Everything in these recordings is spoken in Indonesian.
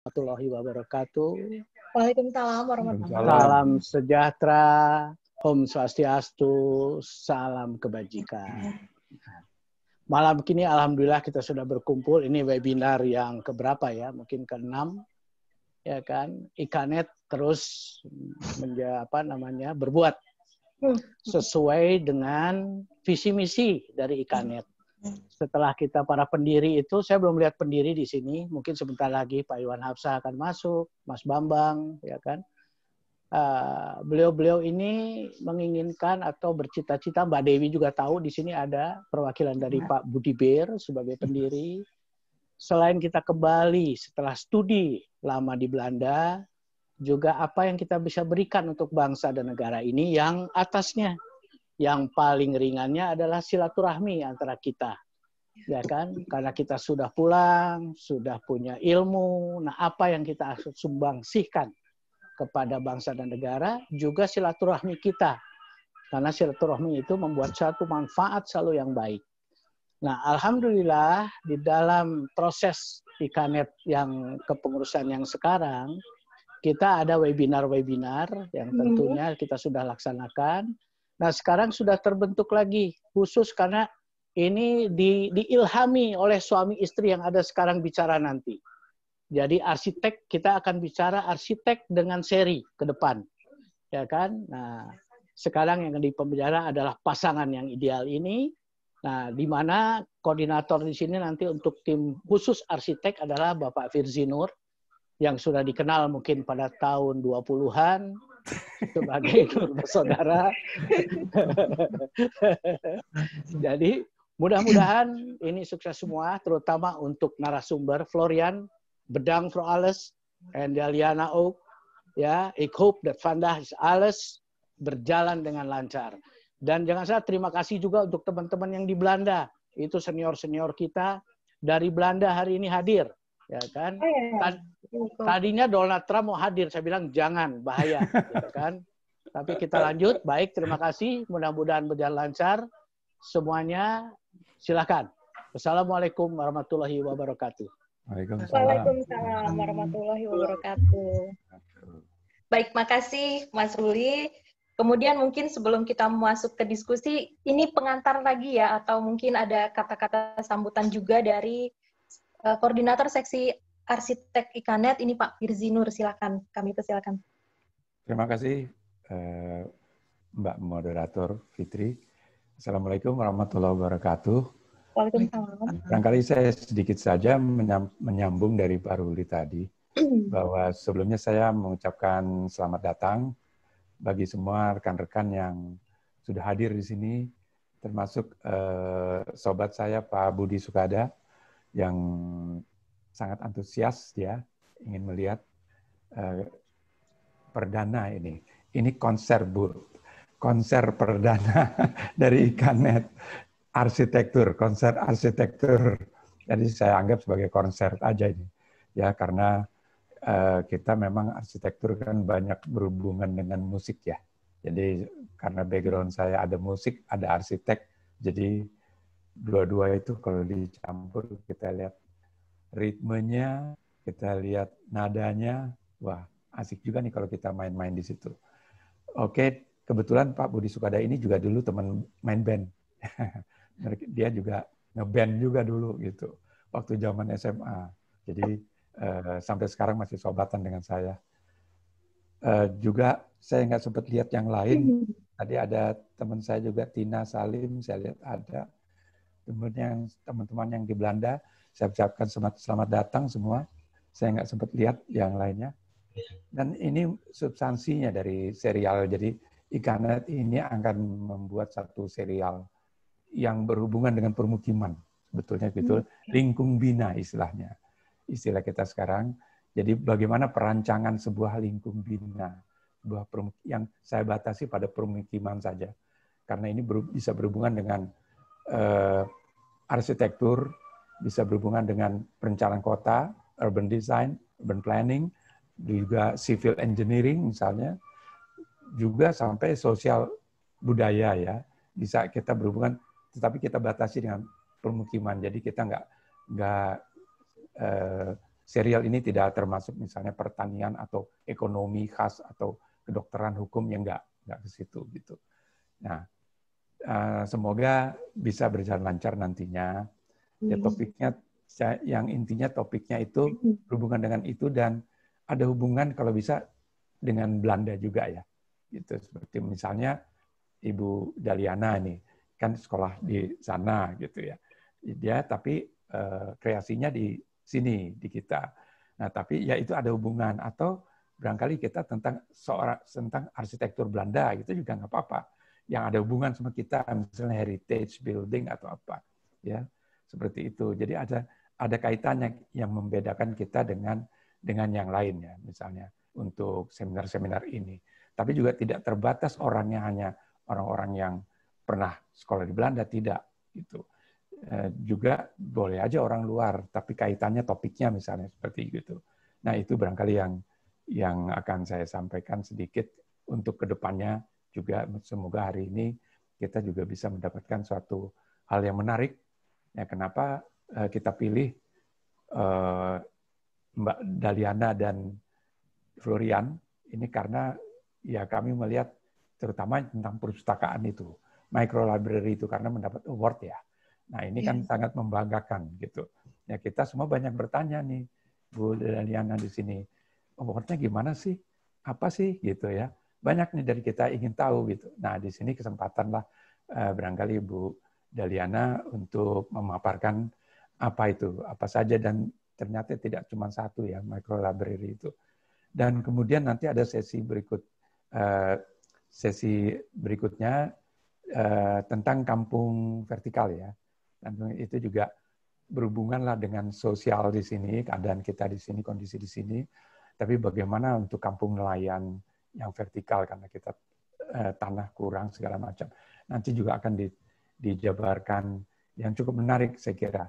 Warahmatullahi wabarakatuh. Waalaikumsalam warahmatullahi wabarakatuh. Salam sejahtera, Om Swastiastu, salam kebajikan. Malam kini alhamdulillah kita sudah berkumpul. Ini webinar yang keberapa ya? Mungkin ke-6 ya kan? Ikanet terus berbuat sesuai dengan visi misi dari Ikanet. Setelah kita para pendiri itu, saya belum lihat pendiri di sini. Mungkin sebentar lagi Pak Iwan Hafsah akan masuk, Mas Bambang, ya kan. Beliau-beliau ini menginginkan atau bercita-cita. Mbak Dewi juga tahu di sini ada perwakilan dari Pak Budi Bir sebagai pendiri. Selain kita kembali setelah studi lama di Belanda, juga apa yang kita bisa berikan untuk bangsa dan negara ini yang atasnya. Yang paling ringannya adalah silaturahmi antara kita, ya kan? Karena kita sudah pulang, sudah punya ilmu. Nah, apa yang kita sumbangsihkan kepada bangsa dan negara juga silaturahmi kita, karena silaturahmi itu membuat satu manfaat selalu yang baik. Nah, alhamdulillah di dalam proses Ikanet yang kepengurusan yang sekarang, kita ada webinar-webinar yang tentunya kita sudah laksanakan. Nah, sekarang sudah terbentuk lagi, khusus karena ini diilhami oleh suami istri yang ada sekarang bicara nanti. Jadi arsitek, kita akan bicara arsitek dengan seri ke depan. Ya kan? Nah, sekarang yang di pembicara adalah pasangan yang ideal ini. Nah, di mana koordinator di sini nanti untuk tim khusus arsitek adalah Bapak Firzi Nur, yang sudah dikenal mungkin pada tahun 20-an, sebagai saudara. Jadi mudah-mudahan ini sukses semua, terutama untuk narasumber Florian Bedang voor alles en Deliana ook. Ya, ik hoop dat vandaag alles berjalan dengan lancar. Dan jangan salah, terima kasih juga untuk teman-teman yang di Belanda. Itu senior-senior kita dari Belanda hari ini hadir, ya kan? Tadinya Donald Trump mau hadir, saya bilang jangan, bahaya, gitu kan. Tapi kita lanjut, baik, terima kasih, mudah-mudahan berjalan lancar. Semuanya, silakan. Wassalamualaikum warahmatullahi wabarakatuh. Waalaikumsalam warahmatullahi wabarakatuh. Baik, makasih Mas Ruli. Kemudian mungkin sebelum kita masuk ke diskusi, ini pengantar lagi ya, atau mungkin ada kata-kata sambutan juga dari koordinator seksi Arsitek Ikanet, ini Pak Firzi Nur, silakan. Kami persilakan. Terima kasih Mbak Moderator Fitri. Assalamualaikum warahmatullahi wabarakatuh. Waalaikumsalam. Barangkali saya sedikit saja menyambung dari Pak Ruli tadi, bahwa sebelumnya saya mengucapkan selamat datang bagi semua rekan-rekan yang sudah hadir di sini, termasuk sobat saya Pak Budi Sukada, yang sangat antusias ya, ingin melihat perdana ini. Ini konser perdana dari Ikanet, konser arsitektur. Jadi saya anggap sebagai konser aja ini. Ya, karena kita memang arsitektur kan banyak berhubungan dengan musik ya. Jadi karena background saya ada musik, ada arsitek, jadi dua-dua itu kalau dicampur kita lihat ritmenya, kita lihat nadanya, wah asik juga nih kalau kita main-main di situ. Oke, kebetulan Pak Budi Sukada ini juga dulu teman main band. Dia juga ngeband juga dulu gitu, waktu zaman SMA. Jadi sampai sekarang masih sobatan dengan saya. Juga saya nggak sempat lihat yang lain. Tadi ada teman saya juga, Tina Salim, saya lihat ada. Teman-teman yang di Belanda, saya ucapkan selamat datang semua. Saya nggak sempat lihat yang lainnya. Dan ini substansinya dari serial. Jadi Ikanet ini akan membuat satu serial yang berhubungan dengan permukiman. Sebetulnya gitu, lingkung bina istilahnya. Istilah kita sekarang. Jadi bagaimana perancangan sebuah lingkung bina. Yang saya batasi pada permukiman saja. Karena ini bisa berhubungan dengan arsitektur, bisa berhubungan dengan perencanaan kota, urban design, urban planning, juga civil engineering misalnya, juga sampai sosial budaya ya. Bisa kita berhubungan, tetapi kita batasi dengan permukiman. Jadi kita nggak serial ini tidak termasuk misalnya pertanian atau ekonomi khas atau kedokteran hukum yang nggak ke situ gitu. Nah, semoga bisa berjalan lancar nantinya. Ya, topiknya yang intinya topiknya itu berhubungan dengan itu dan ada hubungan kalau bisa dengan Belanda juga ya. Gitu seperti misalnya Ibu Daliana nih kan sekolah di sana gitu ya. Dia tapi kreasinya di sini di kita. Nah, tapi ya itu ada hubungan atau barangkali kita tentang arsitektur Belanda gitu juga nggak apa-apa. Yang ada hubungan sama kita misalnya heritage building atau apa ya. Seperti itu. Jadi ada kaitannya yang membedakan kita dengan yang lain ya, misalnya untuk seminar-seminar ini. Tapi juga tidak terbatas orangnya hanya orang-orang yang pernah sekolah di Belanda, tidak gitu. Juga boleh aja orang luar, tapi kaitannya topiknya misalnya seperti itu. Nah, itu barangkali yang akan saya sampaikan sedikit untuk kedepannya juga semoga hari ini kita juga bisa mendapatkan suatu hal yang menarik. Ya, kenapa kita pilih Mbak Daliana dan Florian ini karena ya kami melihat terutama tentang perpustakaan itu, microlibrary itu karena mendapat award ya. Nah, ini kan sangat membanggakan gitu. Ya, kita semua banyak bertanya nih, Bu Daliana di sini, awardnya gimana sih? Apa sih gitu ya? Banyak nih dari kita ingin tahu gitu. Nah, di sini kesempatan lah barangkali Bu Daliana untuk memaparkan apa itu, apa saja dan ternyata tidak cuma satu ya microlibrary itu. Dan kemudian nanti ada sesi berikutnya tentang kampung vertikal ya. Dan itu juga berhubungan lah dengan sosial di sini, keadaan kita di sini, kondisi di sini. Tapi bagaimana untuk kampung nelayan yang vertikal karena kita tanah kurang segala macam. Nanti juga akan dijabarkan yang cukup menarik saya kira.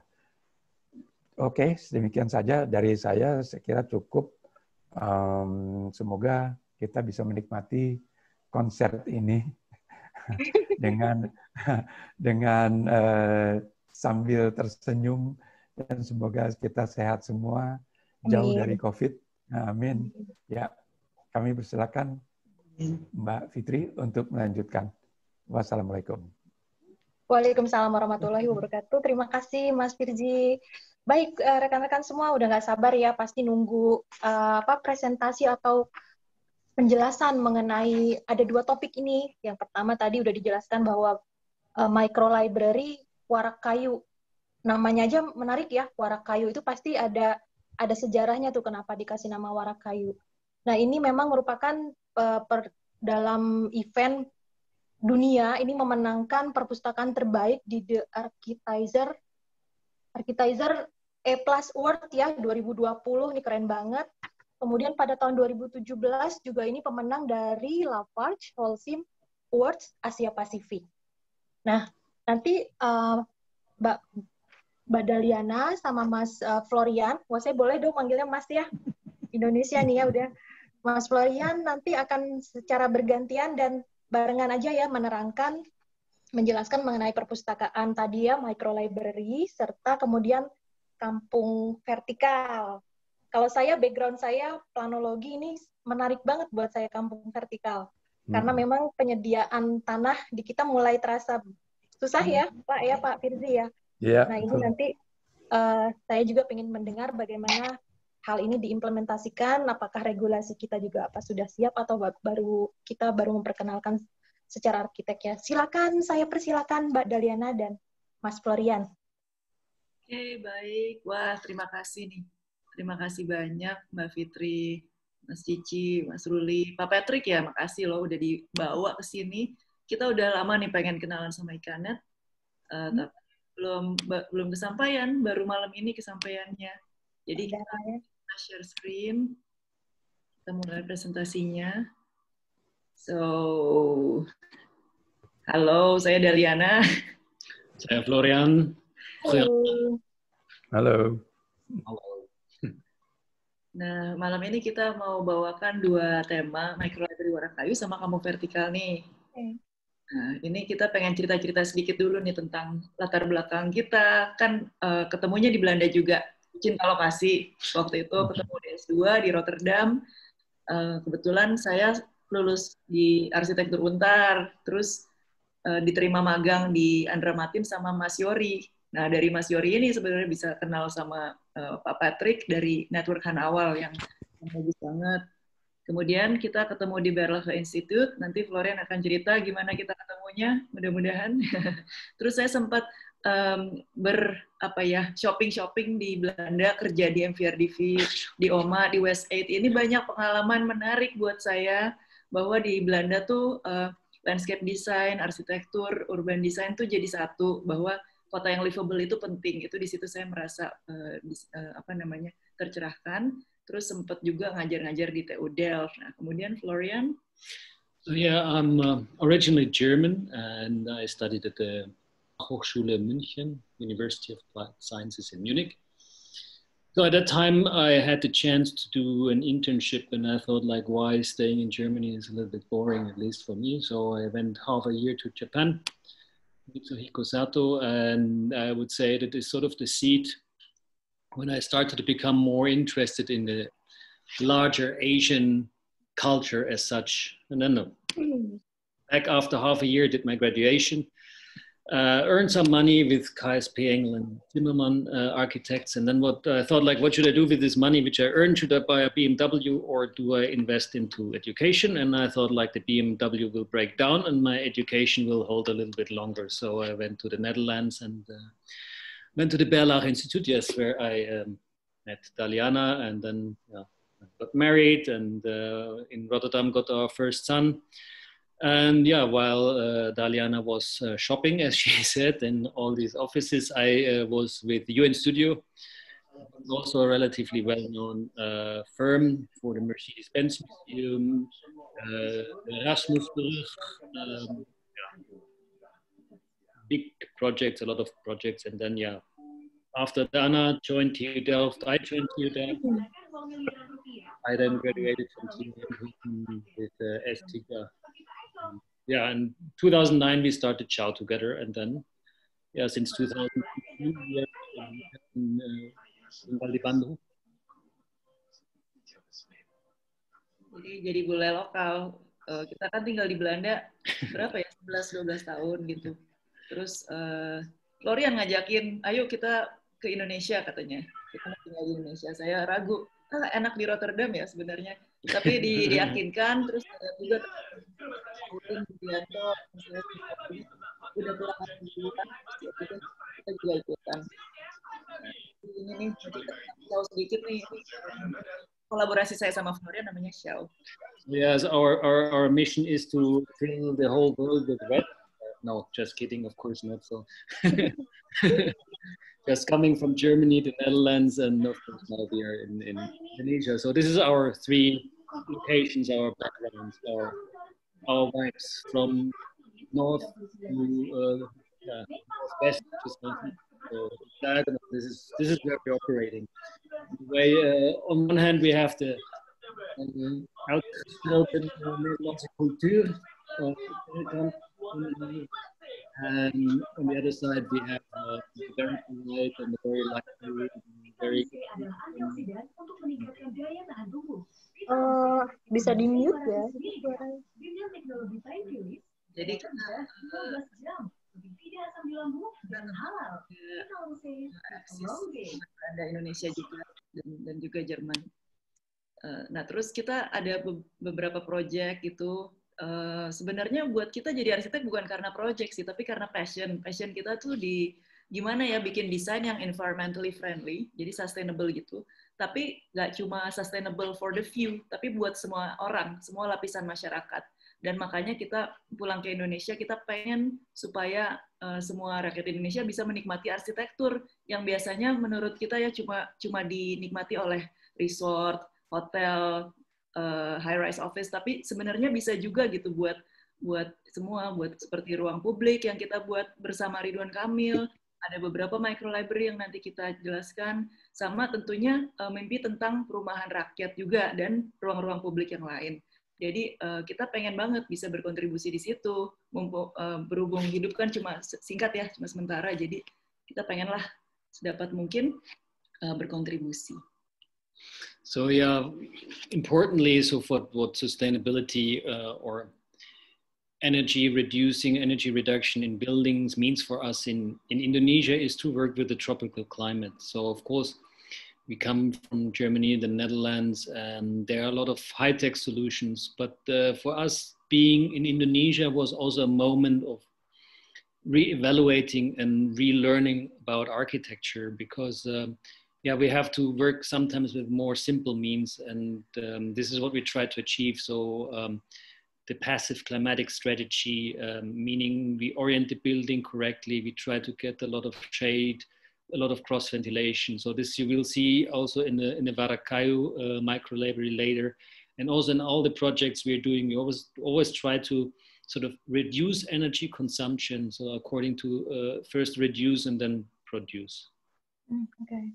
Oke, demikian saja dari saya kira cukup. Semoga kita bisa menikmati konser ini dengan sambil tersenyum dan semoga kita sehat semua, jauh dari COVID. Amin. Ya, kami persilakan Mbak Fitri untuk melanjutkan. Wassalamualaikum. Waalaikumsalam warahmatullahi wabarakatuh. Terima kasih Mas Firji. Baik, rekan-rekan semua udah nggak sabar ya pasti nunggu presentasi atau penjelasan mengenai ada dua topik ini. Yang pertama tadi udah dijelaskan bahwa microlibrary warak kayu. Namanya aja menarik ya, warak kayu itu pasti ada sejarahnya tuh kenapa dikasih nama warak kayu. Nah, ini memang merupakan dalam event dunia ini memenangkan perpustakaan terbaik di The Architizer A+ Award ya 2020, ini keren banget. Kemudian pada tahun 2017 juga ini pemenang dari Lafarge Holcim Awards Asia Pasifik. Nah, nanti Mbak Daliana sama Mas Florian, saya boleh dong manggilnya Mas ya, Indonesia nih ya udah. Mas Florian nanti akan secara bergantian dan barengan aja ya menerangkan, menjelaskan mengenai perpustakaan tadi ya, microlibrary, serta kemudian kampung vertikal. Kalau saya, background saya planologi, ini menarik banget buat saya kampung vertikal. Karena memang penyediaan tanah di kita mulai terasa susah ya, Pak Firzi ya. Yeah, nah ini nanti saya juga ingin mendengar bagaimana hal ini diimplementasikan, apakah regulasi kita juga sudah siap atau kita baru memperkenalkan secara arsitek ya. Silakan, saya persilakan Mbak Daliana dan Mas Florian. Oke, baik. Wah, terima kasih nih. Terima kasih banyak Mbak Fitri, Mas Cici, Mas Ruli, Pak Patrick ya, makasih loh udah dibawa ke sini. Kita udah lama nih pengen kenalan sama Ikanet, tapi belum kesampaian, baru malam ini kesampaiannya. Jadi kita share screen, kita mulai presentasinya. So, halo, saya Daliana. Saya Florian. Halo. Nah, malam ini kita mau bawakan dua tema, microlibrary warak kayu sama kampung vertikal nih. Nah, ini kita pengen cerita-cerita sedikit dulu nih tentang latar belakang kita. Kan ketemunya di Belanda juga. cinta lokasi. Waktu itu ketemu di S2 di Rotterdam. Kebetulan saya lulus di arsitektur Untar, terus diterima magang di Andra Matin sama Mas Yori. Nah, dari Mas Yori ini sebenarnya bisa kenal sama Pak Patrick dari Network Hanawal yang bagus banget. Kemudian kita ketemu di Berlage Institute, nanti Florian akan cerita gimana kita ketemunya, mudah-mudahan. Terus saya sempat shopping di Belanda, kerja di MVRDV, di OMA, di West 8. Ini banyak pengalaman menarik buat saya, bahwa di Belanda tuh landscape design, arsitektur, urban design tuh jadi satu, bahwa kota yang livable itu penting. Itu di situ saya merasa tercerahkan. Terus sempat juga ngajar-ngajar di TU Delft. Nah, kemudian Florian. So yeah, I'm originally German, and I studied at the Hochschule München, University of Applied Sciences in Munich. So at that time, I had the chance to do an internship, and I thought, like, why staying in Germany is a little bit boring, at least for me. So I went half a year to Japan, Mitsuhiko Sato, and I would say that is sort of the seed when I started to become more interested in the larger Asian culture as such. And then back after half a year, did my graduation, earned some money with KSP Engel and Zimmermann architects. And then what I thought, like, what should I do with this money which I earned? Should I buy a BMW or do I invest into education? And I thought, like, the BMW will break down and my education will hold a little bit longer. So I went to the Netherlands and went to the Berlage Institute, yes, where I met Daliana, and then got married, and in Rotterdam got our first son. And yeah, while Daliana was shopping, as she said, in all these offices, I was with UN Studio, also a relatively well-known firm for the Mercedes-Benz Museum, the Erasmusbrug, big projects, a lot of projects. And then, yeah, after Dana joined TU Delft, I joined TU Delft. I then graduated from TU with STIGA. Yeah, in 2009, we started Ciao together. And then, yeah, since 2002, we are in Bali Bandung. Jadi bule lokal. Kita kan tinggal di Belanda, berapa ya, 11-12 tahun gitu. Terus Florian ngajakin, ayo kita ke Indonesia katanya. Kita mau tinggal di Indonesia. Saya ragu, enak di Rotterdam ya sebenarnya. Tapi diyakinkan, terus juga udah pulang kita juga ikutan. Ini nih, tahu sedikit nih, kolaborasi saya sama Florian namanya Xiao. Yes, our mission is to fill the whole world with red. No, just kidding, of course not. So, just coming from Germany, the Netherlands, and of course now we are in Indonesia. So this is our three locations, our backgrounds, our vibes from north to west. So this is where we're operating. Way on one hand we have the outspoken Nederlandse cultuur. And on the other side, we have the very polite and the very lively, very. Bisa di mute ya? Jadi ada Indonesia juga dan juga Jerman. Nah, terus kita ada beberapa proyek gitu. Sebenarnya buat kita jadi arsitek bukan karena project sih, tapi karena passion. Passion kita tuh di gimana ya bikin desain yang environmentally friendly, jadi sustainable gitu. Tapi nggak cuma sustainable for the few, tapi buat semua orang, semua lapisan masyarakat. Dan makanya kita pulang ke Indonesia, kita pengen supaya semua rakyat Indonesia bisa menikmati arsitektur yang biasanya menurut kita ya cuma dinikmati oleh resort, hotel, high-rise office, tapi sebenarnya bisa juga gitu buat semua, buat seperti ruang publik yang kita buat bersama Ridwan Kamil, ada beberapa micro library yang nanti kita jelaskan, sama tentunya mimpi tentang perumahan rakyat juga dan ruang-ruang publik yang lain. Jadi kita pengen banget bisa berkontribusi di situ, berhubung hidup kan cuma singkat ya, cuma sementara, jadi kita pengenlah sedapat mungkin berkontribusi. So yeah, importantly, so for what sustainability or energy reduction in buildings means for us in Indonesia is to work with the tropical climate. So of course, we come from Germany, the Netherlands, and there are a lot of high-tech solutions. But for us, being in Indonesia was also a moment of re-evaluating and relearning about architecture, because yeah, we have to work sometimes with more simple means, and this is what we try to achieve. So the passive climatic strategy, meaning we orient the building correctly, we try to get a lot of shade, a lot of cross ventilation. So this you will see also in the Varakayu micro library later, and also in all the projects we're doing. We always try to sort of reduce energy consumption. So according to first reduce and then produce. Okay.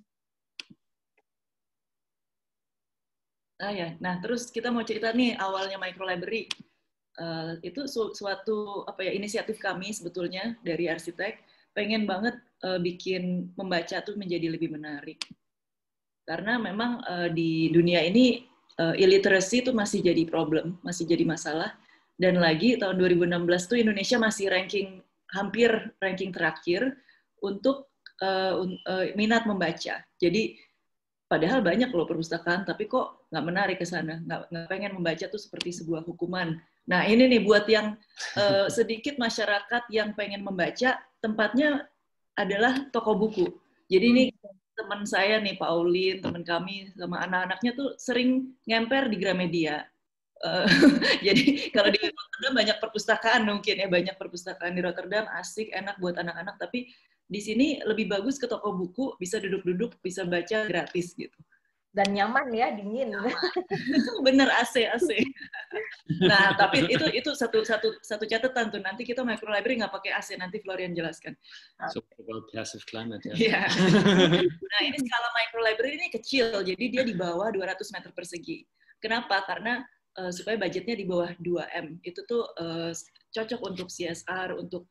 Ya, nah terus kita mau cerita nih awalnya micro library. Itu suatu inisiatif kami sebetulnya dari arsitek, pengen banget bikin membaca tuh menjadi lebih menarik, karena memang di dunia ini illiteracy itu masih jadi problem, masih jadi masalah, dan lagi tahun 2016 tuh Indonesia masih hampir ranking terakhir untuk minat membaca. Jadi padahal banyak loh perpustakaan, tapi kok nggak menarik ke sana, nggak pengen membaca tuh seperti sebuah hukuman. Nah ini nih buat yang sedikit masyarakat yang pengen membaca, tempatnya adalah toko buku. Jadi ini teman saya nih, Pauline, teman kami sama anak-anaknya tuh sering ngemper di Gramedia. Jadi kalau di Rotterdam banyak perpustakaan mungkin ya, banyak perpustakaan di Rotterdam, asik, enak buat anak-anak, tapi di sini lebih bagus ke toko buku, bisa duduk-duduk, bisa baca gratis gitu. Dan nyaman ya, dingin. Bener, AC. Nah, tapi itu satu catatan tuh. Nanti kita micro library nggak pakai AC, nanti Florian jelaskan. So about passive climate, ya. Yeah. Nah, ini skala micro library ini kecil, jadi dia di bawah 200 meter persegi. Kenapa? Karena supaya budgetnya di bawah 2M. Itu tuh cocok untuk CSR, untuk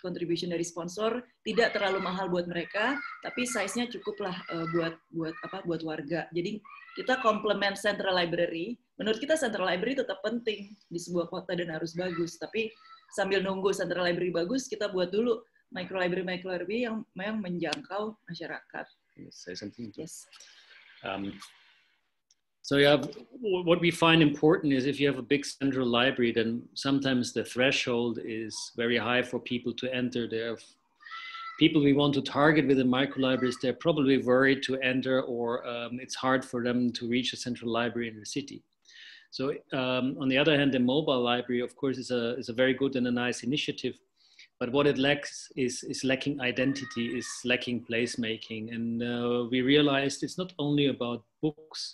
contribution dari sponsor, tidak terlalu mahal buat mereka, tapi size-nya cukuplah buat warga. Jadi kita complement central library. Menurut kita central library tetap penting di sebuah kota dan harus bagus, tapi sambil nunggu central library bagus, kita buat dulu micro library yang menjangkau masyarakat. Say something. Yes. So yeah, what we find important is if you have a big central library, then sometimes the threshold is very high for people to enter. There are people we want to target with the micro libraries, they're probably worried to enter, or it's hard for them to reach a central library in the city. So on the other hand, the mobile library, of course, is a very good and a nice initiative. But what it lacks is lacking identity, is lacking placemaking. And we realized it's not only about books,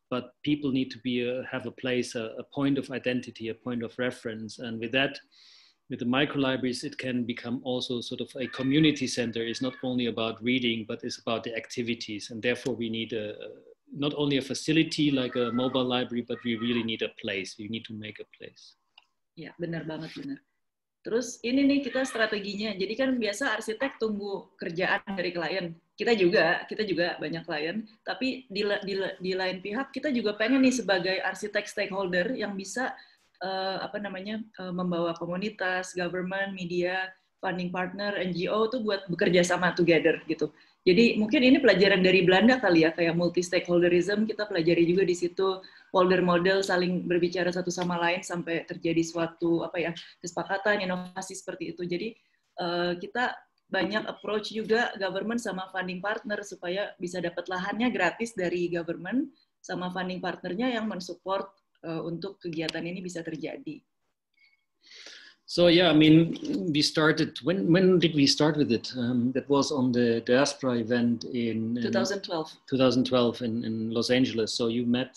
but people need to have a place, a point of identity, a point of reference. And with that, with the micro libraries, it can become also sort of a community center. It's not only about reading, but it's about the activities. And therefore we need not only a facility like a mobile library, but we really need a place. We need to make a place. Ya, benar banget, benar. Terus ini nih kita strateginya. Jadi kan biasa arsitek tunggu kerjaan dari klien. Kita juga banyak klien. Tapi di lain pihak kita juga pengen nih sebagai arsitek stakeholder yang bisa membawa komunitas, government, media, funding partner, NGO tuh buat bekerja sama together gitu. Jadi mungkin ini pelajaran dari Belanda kali ya, kayak multi stakeholderism kita pelajari juga di situ, folder model saling berbicara satu sama lain sampai terjadi suatu kesepakatan, inovasi seperti itu. Jadi kita banyak approach juga government sama funding partner supaya bisa dapat lahannya gratis dari government sama funding partnernya yang mensupport untuk kegiatan ini bisa terjadi. So yeah, I mean, we started. When did we start with it? That was on the diaspora event in 2012. 2012 in Los Angeles. So you met.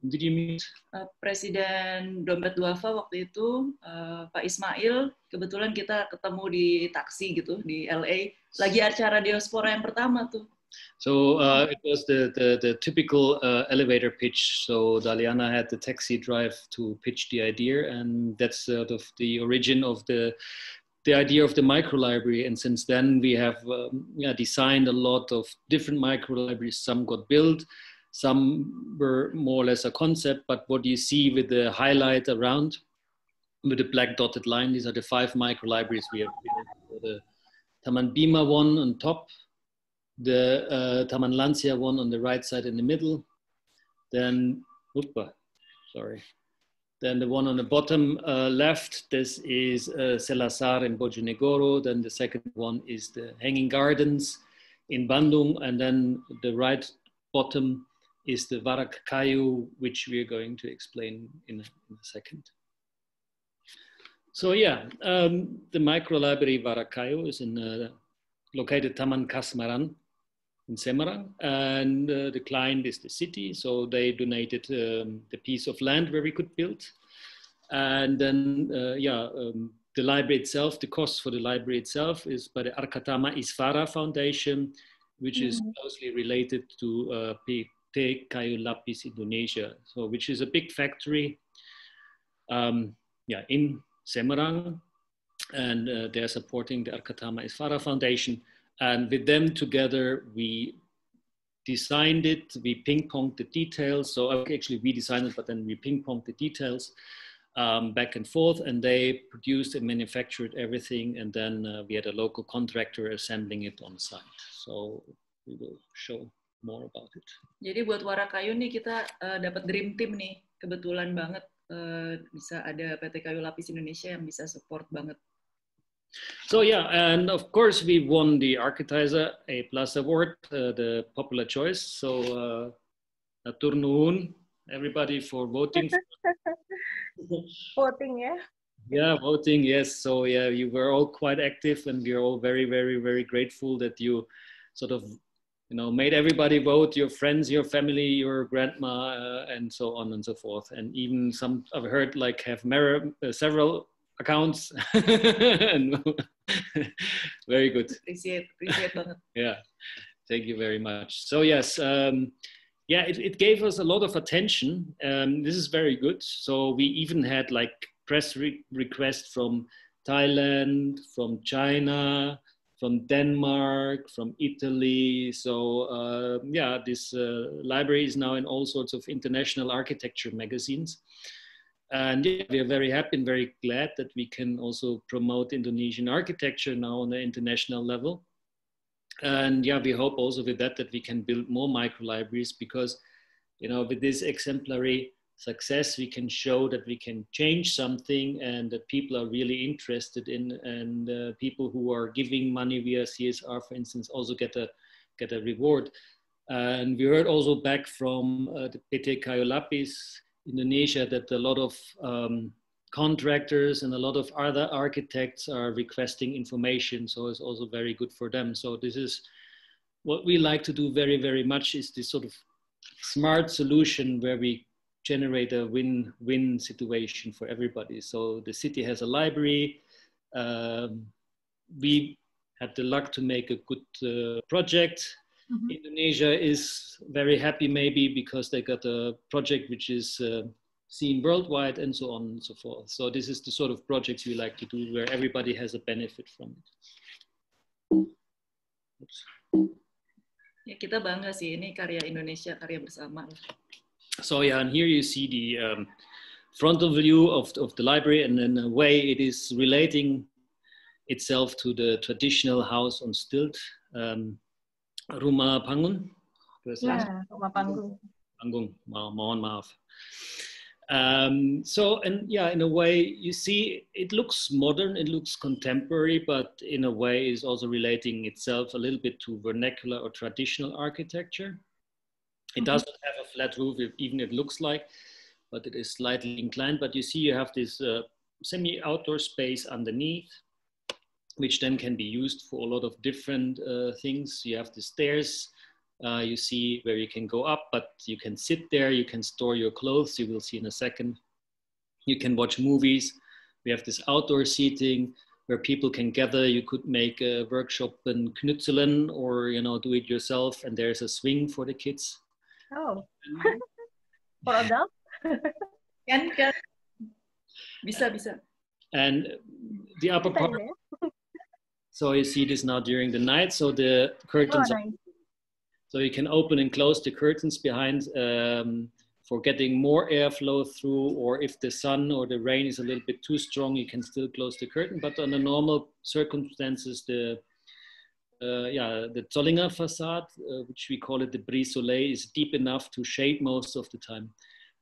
Did you meet? Presiden Dompet Duafa waktu itu, Pak Ismail. Kebetulan kita ketemu di taksi gitu di LA. Lagi acara diaspora yang pertama tuh. So it was the typical elevator pitch. So Daliana had the taxi drive to pitch the idea, and that's sort of the origin of the the idea of the microlibrary. And since then we have designed a lot of different microlibraries. Some got built, some were more or less a concept, but what you see with the highlight around, with the black dotted line, these are the 5 microlibraries we have. The Taman Bima one on top, the Taman Lansia one on the right side in the middle, then, then the one on the bottom left, this is Selasar in Bojonegoro. Then the second one is the Hanging Gardens in Bandung. And then the right bottom is the Warakayu, which we are going to explain in a second. So yeah, the microlibrary Warakayu is located Taman Kasmaran in Semarang, and the client is the city, so they donated the piece of land where we could build. And then, the library itself, the cost for the library itself is by the Arkatama Isvara Foundation, which is closely related to PT Kayu Lapis Indonesia, so which is a big factory in Semarang, and they're supporting the Arkatama Isvara Foundation. And with them together, we designed it, we ping-ponged the details. So actually we designed it, but then we ping-ponged the details back and forth, and they produced and manufactured everything. And then we had a local contractor assembling it on site. So we will show more about it. Jadi buat Warakayu nih kita dapat dream team nih, kebetulan banget bisa ada PT Kayu Lapis Indonesia yang bisa support banget. So yeah, and of course we won the Architizer A+ award, the popular choice. So atur nuhun everybody for voting. Voting, yeah. Yeah, voting, yes. So yeah, you were all quite active, and we're all very, very, very grateful that you sort of, made everybody vote, your friends, your family, your grandma, and so on and so forth. And even some I've heard like have several accounts. Very good. Appreciate banget. Yeah, thank you very much. So yes, it gave us a lot of attention. This is very good. So we even had like press requests from Thailand, from China, from Denmark, from Italy. So this library is now in all sorts of international architecture magazines. And yeah, we are very happy and very glad that we can also promote Indonesian architecture now on the international level. And yeah, we hope also with that we can build more microlibraries, because, with this exemplary success, we can show that we can change something and that people are really interested in, and people who are giving money via CSR, for instance, also get a reward. And we heard also back from the PT Kayu Lapis Indonesia that a lot of contractors and a lot of other architects are requesting information, so it's also very good for them. So this is what we like to do very, very much, is this sort of smart solution where we generate a win-win situation for everybody. So the city has a library. We had the luck to make a good project. Indonesia is very happy maybe because they got a project which is seen worldwide, and so on and so forth. So this is the sort of projects we like to do where everybody has a benefit from it. Oops. Ya, kita bangga sih, ini karya Indonesia, karya bersama. So yeah, and here you see the frontal view of the library, and in a way it is relating itself to the traditional house on stilt. Rumah Panggung. Ya, Rumah Panggung. Panggung, mohon maaf. So, and yeah, in a way, you see, it looks modern, it looks contemporary, but in a way is also relating itself a little bit to vernacular or traditional architecture. It doesn't have a flat roof, even it looks like, but it is slightly inclined. But you see, you have this semi-outdoor space underneath, which then can be used for a lot of different things. You have the stairs, you see where you can go up, but you can sit there, you can store your clothes, you will see in a second. You can watch movies. We have this outdoor seating where people can gather. You could make a workshop in Knutselen or, do it yourself, and there's a swing for the kids. Oh, for adults? Kan. Bisa. And the upper part, So you see this now during the night. So the curtains, nice. so you can open and close the curtains behind for getting more airflow through, or if the sun or the rain is a little bit too strong, you can still close the curtain. But under normal circumstances, the Zollinger facade, which we call it the Brise Soleil, is deep enough to shade most of the time.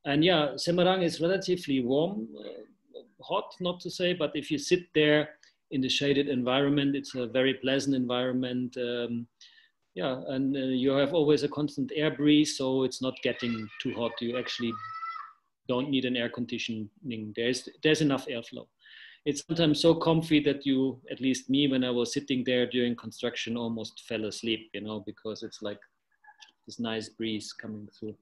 And yeah, Semarang is relatively warm, hot, not to say, but if you sit there in the shaded environment, it's a very pleasant environment. And you have always a constant air breeze, so it's not getting too hot. You actually don't need an air conditioning. There's enough airflow. It's sometimes so comfy that you, at least me, when I was sitting there during construction, almost fell asleep, because it's like this nice breeze coming through.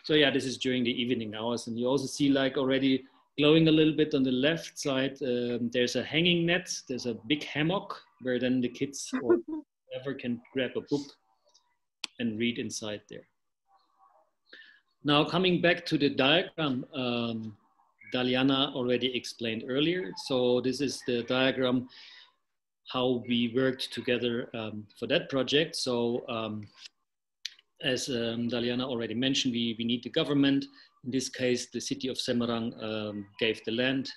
So yeah, this is during the evening hours. And you also see like already glowing a little bit on the left side, there's a hanging net, there's a big hammock where then the kids or whoever can grab a book and read inside there. Now coming back to the diagram, Daliana already explained earlier. So this is the diagram how we worked together for that project. So as Daliana already mentioned, we need the government. In this case, the city of Semarang gave the land.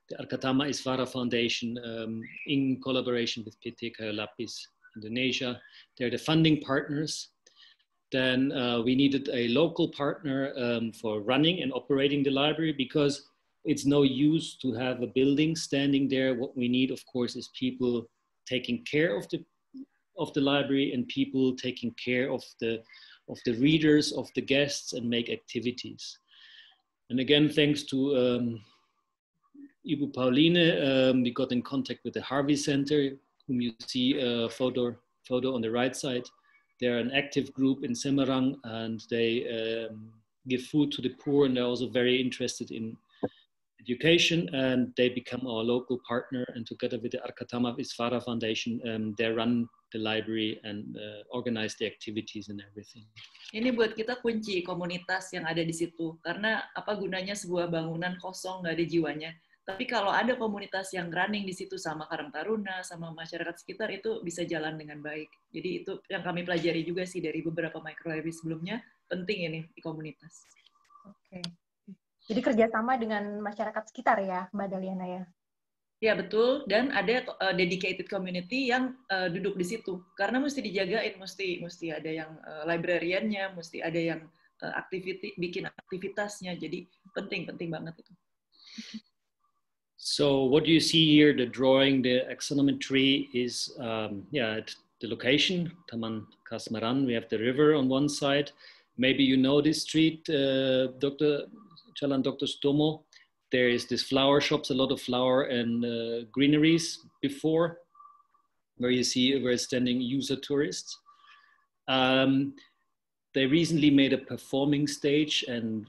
The Arkatama Isvara Foundation, in collaboration with PT Kayu Lapis Indonesia, they're the funding partners. Then we needed a local partner for running and operating the library, because it's no use to have a building standing there. What we need, of course, is people taking care of the library and people taking care of the readers, of the guests, and make activities. And again, thanks to Ibu Pauline, we got in contact with the Harvey Center, whom you see a photo on the right side. They're an active group in Semarang, and they give food to the poor, and they're also very interested in education, and they become our local partner. And together with the Arkatama Isvara Foundation, they run the library and organize the activities and everything. Ini buat kita kunci komunitas yang ada di situ, karena apa gunanya sebuah bangunan kosong nggak ada jiwanya. Tapi kalau ada komunitas yang running di situ sama Karang Taruna, sama masyarakat sekitar, itu bisa jalan dengan baik. Jadi itu yang kami pelajari juga sih dari beberapa microlibrary sebelumnya, penting ini di komunitas. Oke. Jadi kerjasama dengan masyarakat sekitar ya, Mbak Daliana ya? Ya betul, dan ada dedicated community yang duduk di situ. Karena mesti dijagain, mesti ada yang librariannya, mesti ada yang bikin aktivitasnya. Jadi penting banget itu. So what you see here, the drawing, the axonometry is, the location, Taman Kasmaran. We have the river on one side. Maybe you know this street, Jalan Dr. Stomo. There is this flower shops, a lot of flower and greeneries before, where you see where it's standing user tourists. They recently made a performing stage and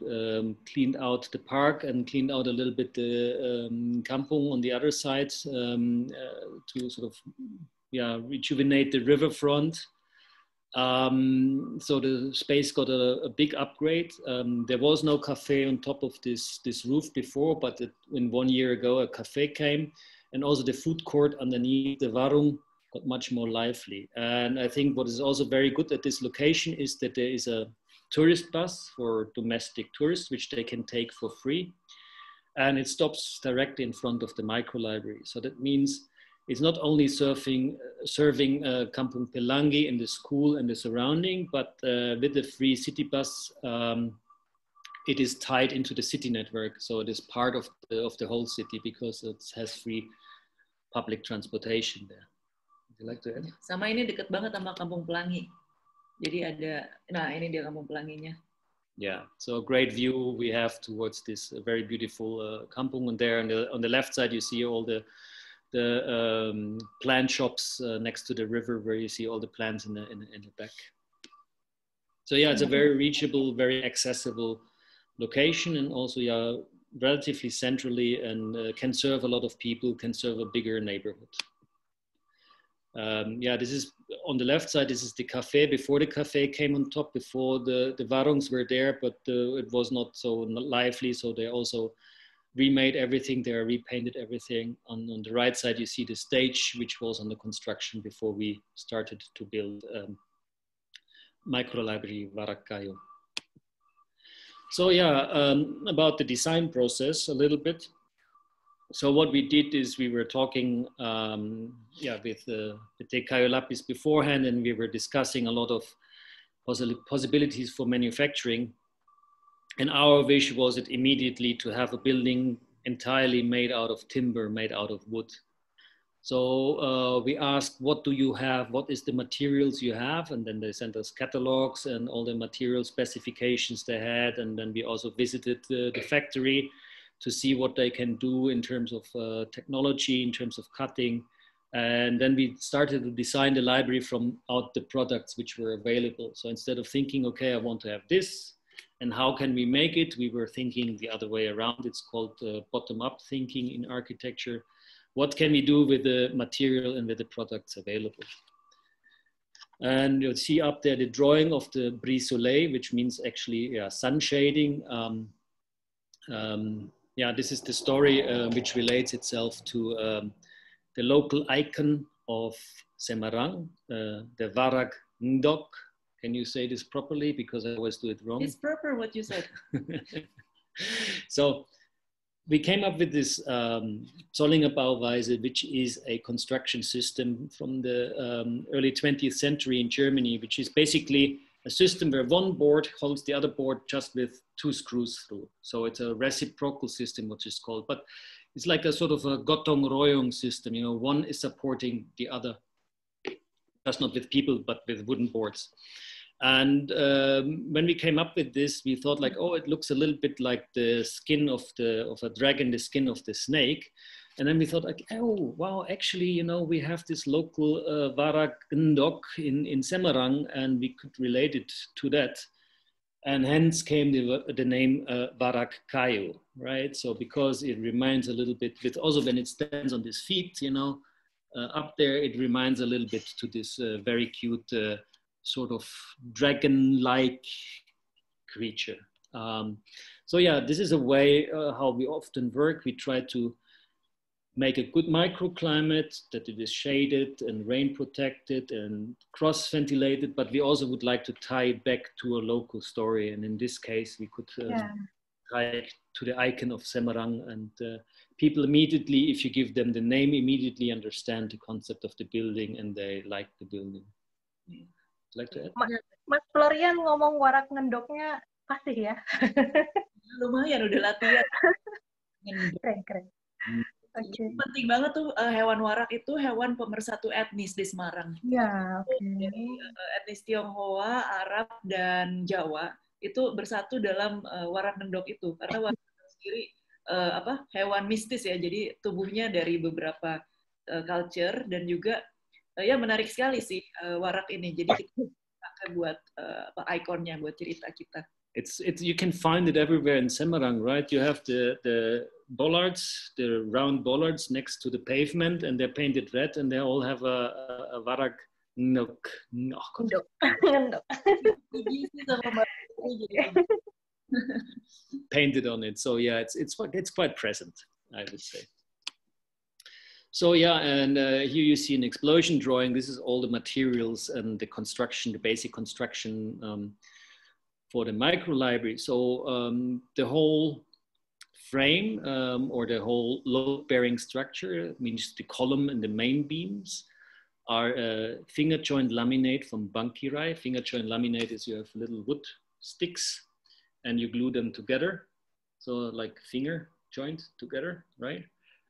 cleaned out the park and cleaned out a little bit the kampung on the other side to sort of rejuvenate the riverfront. So the space got a big upgrade. There was no cafe on top of this roof before, but in 1 year ago a cafe came, and also the food court underneath the Warung got much more lively. And I think what is also very good at this location is that there is a tourist bus for domestic tourists, which they can take for free. And it stops directly in front of the microlibrary. So that means it's not only serving Kampung Pelangi in the school and the surrounding, but with the free city bus, it is tied into the city network. So it is part of the whole city because it has free public transportation there. Would you like to add? Sama ini dekat banget sama Kampung Pelangi. Jadi ini dia Kampung Pelanginya. Yeah, so a great view we have towards this very beautiful kampung. And there on the left side, you see all the plant shops next to the river, where you see all the plants in the back. So yeah, it's a very reachable, very accessible location, and also relatively centrally, and can serve a lot of people, can serve a bigger neighborhood. This is on the left side. This is the cafe. Before the cafe came on top, before the Warungs were there, but it was not so lively. So they also remade everything there, repainted everything. On the right side, you see the stage, which was under construction before we started to build microlibrary Warak Kayu. So yeah, about the design process a little bit. So what we did is we were talking with the Kayu Lapis beforehand, and we were discussing a lot of possibilities for manufacturing. And our wish was it immediately to have a building entirely made out of timber, made out of wood. So we asked, what do you have? What is the materials you have? And then they sent us catalogs and all the material specifications they had. And then we also visited the factory to see what they can do in terms of technology, in terms of cutting. And then we started to design the library from out the products which were available. So instead of thinking, okay, I want to have this, and how can we make it? We were thinking the other way around. It's called bottom-up thinking in architecture. What can we do with the material and with the products available? And you'll see up there the drawing of the brise soleil, which means actually sun shading. This is the story which relates itself to the local icon of Semarang, the Warak Ndok. Can you say this properly? Because I always do it wrong. It's proper what you said. So we came up with this Zollinger-Bauweise, which is a construction system from the early 20th century in Germany, which is basically a system where one board holds the other board just with 2 screws through. So it's a reciprocal system, which is called, but it's like a sort of a Gottung-Royung system. You know, one is supporting the other, just not with people, but with wooden boards. And when we came up with this, we thought like, oh, it looks a little bit like the skin of a dragon, the skin of the snake. And then we thought like, oh, wow, actually, you know, we have this local Warak Ndok in Semarang, and we could relate it to that. And hence came the name Warak Kayu, right? So because it reminds a little bit, with also when it stands on its feet, you know, up there, it reminds a little bit to this very cute sort of dragon-like creature. So yeah, this is a way how we often work. We try to make a good microclimate, that it is shaded and rain protected and cross-ventilated, but we also would like to tie it back to a local story. And in this case, we could tie it to the icon of Semarang, and people immediately, if you give them the name, immediately understand the concept of the building and they like the building. Like to add? Mas Florian ngomong Warak Ngendoknya fasih ya. Lumayan udah latihan. Keren. Okay. Penting banget tuh hewan warak itu hewan pemersatu etnis di Semarang. Ya, oke. Jadi etnis Tionghoa, Arab, dan Jawa itu bersatu dalam Warak Ngendok itu. Karena warak sendiri hewan mistis ya. Jadi tubuhnya dari beberapa culture, dan juga ya menarik sekali sih warak ini. Jadi kita pakai buat ikonnya, buat cerita kita. It's you can find it everywhere in Semarang, right? You have the bollards, the round bollards next to the pavement, and they're painted red, and they all have a Warak Ndok. Painted on it. So yeah, it's quite present, I would say. So yeah, and here you see an explosion drawing. This is all the materials and the construction, the basic construction for the micro library. So the whole frame or the whole load-bearing structure, means the column and the main beams, are finger joint laminate from Bangkirai. Finger joint laminate is you have little wood sticks and you glue them together. So like finger joint together, right?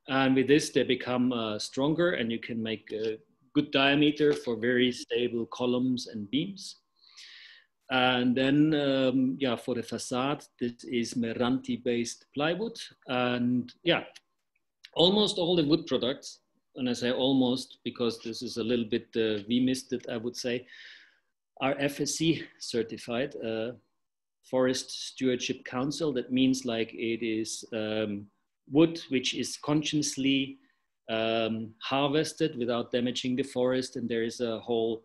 And with this, they become stronger, and you can make a good diameter for very stable columns and beams. And then, yeah, for the facade, this is Meranti-based plywood. And yeah, almost all the wood products, and I say almost because this is a little bit, we missed it, I would say, are FSC certified, Forest Stewardship Council. That means like it is wood which is consciously harvested without damaging the forest, and there is a whole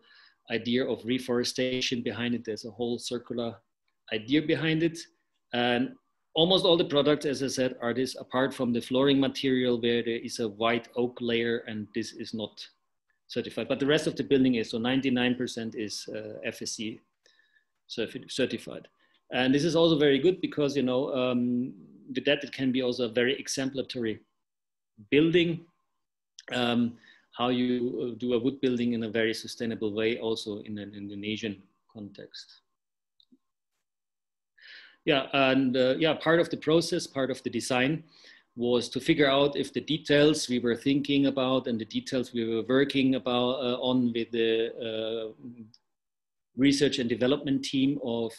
idea of reforestation behind it. There's a whole circular idea behind it, and almost all the products, as I said, are this apart from the flooring material where there is a white oak layer, and this is not certified. But the rest of the building is, so 99% is FSC certified. And this is also very good because, you know, with that it can be also a very exemplary building. How you do a wood building in a very sustainable way, also in an Indonesian context. Yeah, and yeah, part of the process, part of the design was to figure out if the details we were thinking about and the details we were working about on with the research and development team of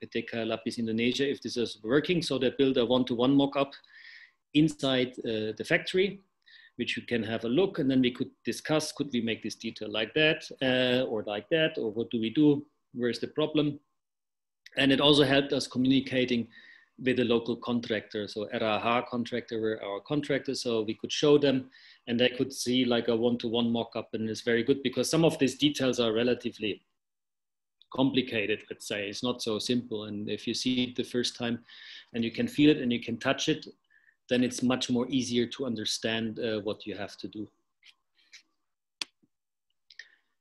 PT Lapis Indonesia, if this is working. So they built a one-to-one mock-up inside the factory, which you can have a look, and then we could discuss, could we make this detail like that, or what do we do, where's the problem? And it also helped us communicating with the local contractor. So RAH contractor were our contractor, so we could show them and they could see like a one-to-one mock-up, and it's very good because some of these details are relatively complicated, let's say. It's not so simple, and if you see it the first time and you can feel it and you can touch it, then it's much more easier to understand what you have to do.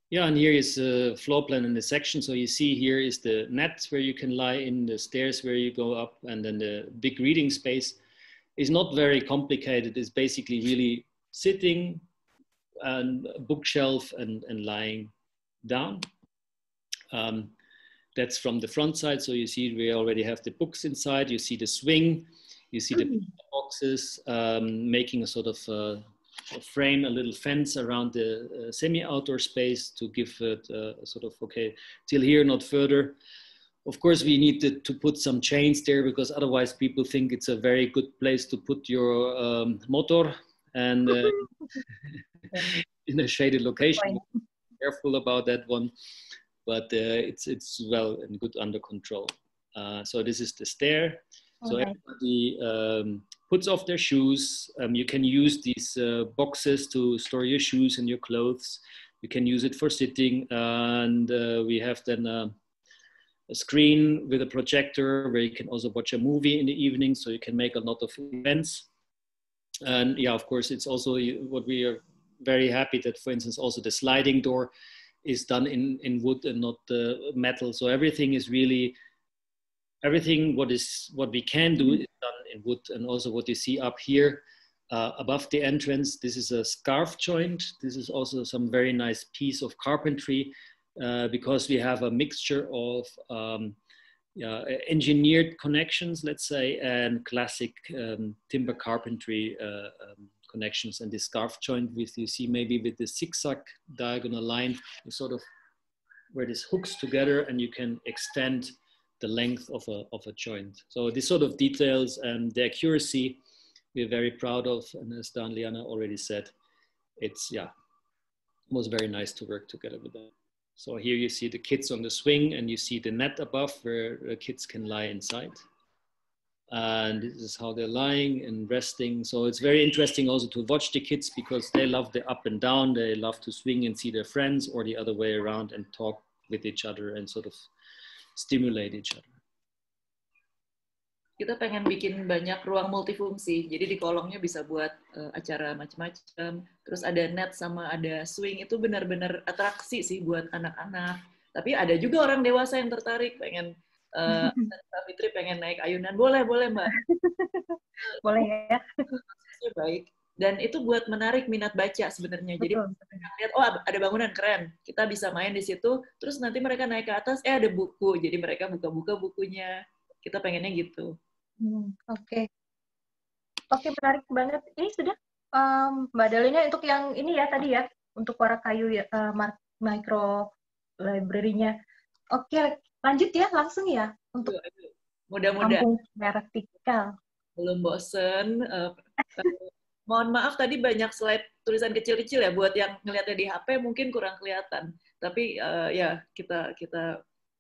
Yeah, and here is a floor plan in the section. So you see here is the net where you can lie in, the stairs where you go up, and then the big reading space is not very complicated. It's basically really sitting and a bookshelf and lying down. That's from the front side. So you see we already have the books inside. You see the swing, you see the boxes, making a sort of a frame, a little fence around the semi-outdoor space to give it sort of, okay, till here, not further. Of course, we need to put some chains there because otherwise people think it's a very good place to put your motor and in a shaded location. Careful about that one, but it's well and good under control. So this is the stair. So everybody puts off their shoes. You can use these boxes to store your shoes and your clothes. You can use it for sitting. And we have then a screen with a projector where you can also watch a movie in the evening. So you can make a lot of events. And yeah, of course, it's also what we are very happy that, for instance, also the sliding door is done in wood and not metal. So everything is really, everything what we can do is done in wood. And also what you see up here above the entrance, this is a scarf joint. This is also some very nice piece of carpentry because we have a mixture of engineered connections, let's say, and classic timber carpentry connections. And the scarf joint with, you see maybe with the zigzag diagonal line, sort of where this hooks together and you can extend the length of a joint. So these sort of details and the accuracy we're very proud of. And as Dan Liana already said, it's, yeah, it was very nice to work together with them. So here you see the kids on the swing and you see the net above where the kids can lie inside. And this is how they're lying and resting. So it's very interesting also to watch the kids because they love the up and down. They love to swing and see their friends, or the other way around and talk with each other and sort of stimulate each other. Kita pengen bikin banyak ruang multifungsi. Jadi di kolongnya bisa buat acara macam-macam. Terus ada net sama ada swing, itu benar-benar atraksi sih buat anak-anak. Tapi ada juga orang dewasa yang tertarik, pengen Mbak Fitri pengen naik ayunan. Boleh Mbak. Boleh ya. Baik. Dan itu buat menarik minat baca sebenarnya. Jadi mereka lihat, oh ada bangunan keren, kita bisa main di situ. Terus nanti mereka naik ke atas, ada buku. Jadi mereka buka-buka bukunya. Kita pengennya gitu. Oke, menarik banget. Ini sudah Mbak Dalina untuk yang ini ya tadi ya, untuk Warak Kayu ya, micro library-nya. Oke, lanjut ya langsung ya untuk mudah-mudahan vertikal. Belum bosen. Mohon maaf tadi banyak slide tulisan kecil-kecil ya, buat yang ngeliatnya di HP mungkin kurang kelihatan. Tapi ya kita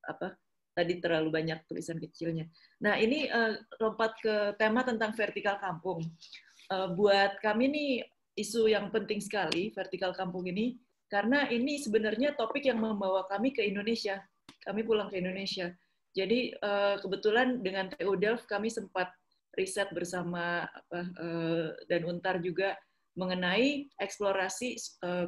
apa? Tadi terlalu banyak tulisan kecilnya. Nah, ini lompat ke tema tentang vertikal kampung. Buat kami nih isu yang penting sekali, vertikal kampung ini, karena ini sebenarnya topik yang membawa kami ke Indonesia. Kami pulang ke Indonesia. Jadi kebetulan dengan TU Delft kami sempat riset bersama dan Untar juga mengenai eksplorasi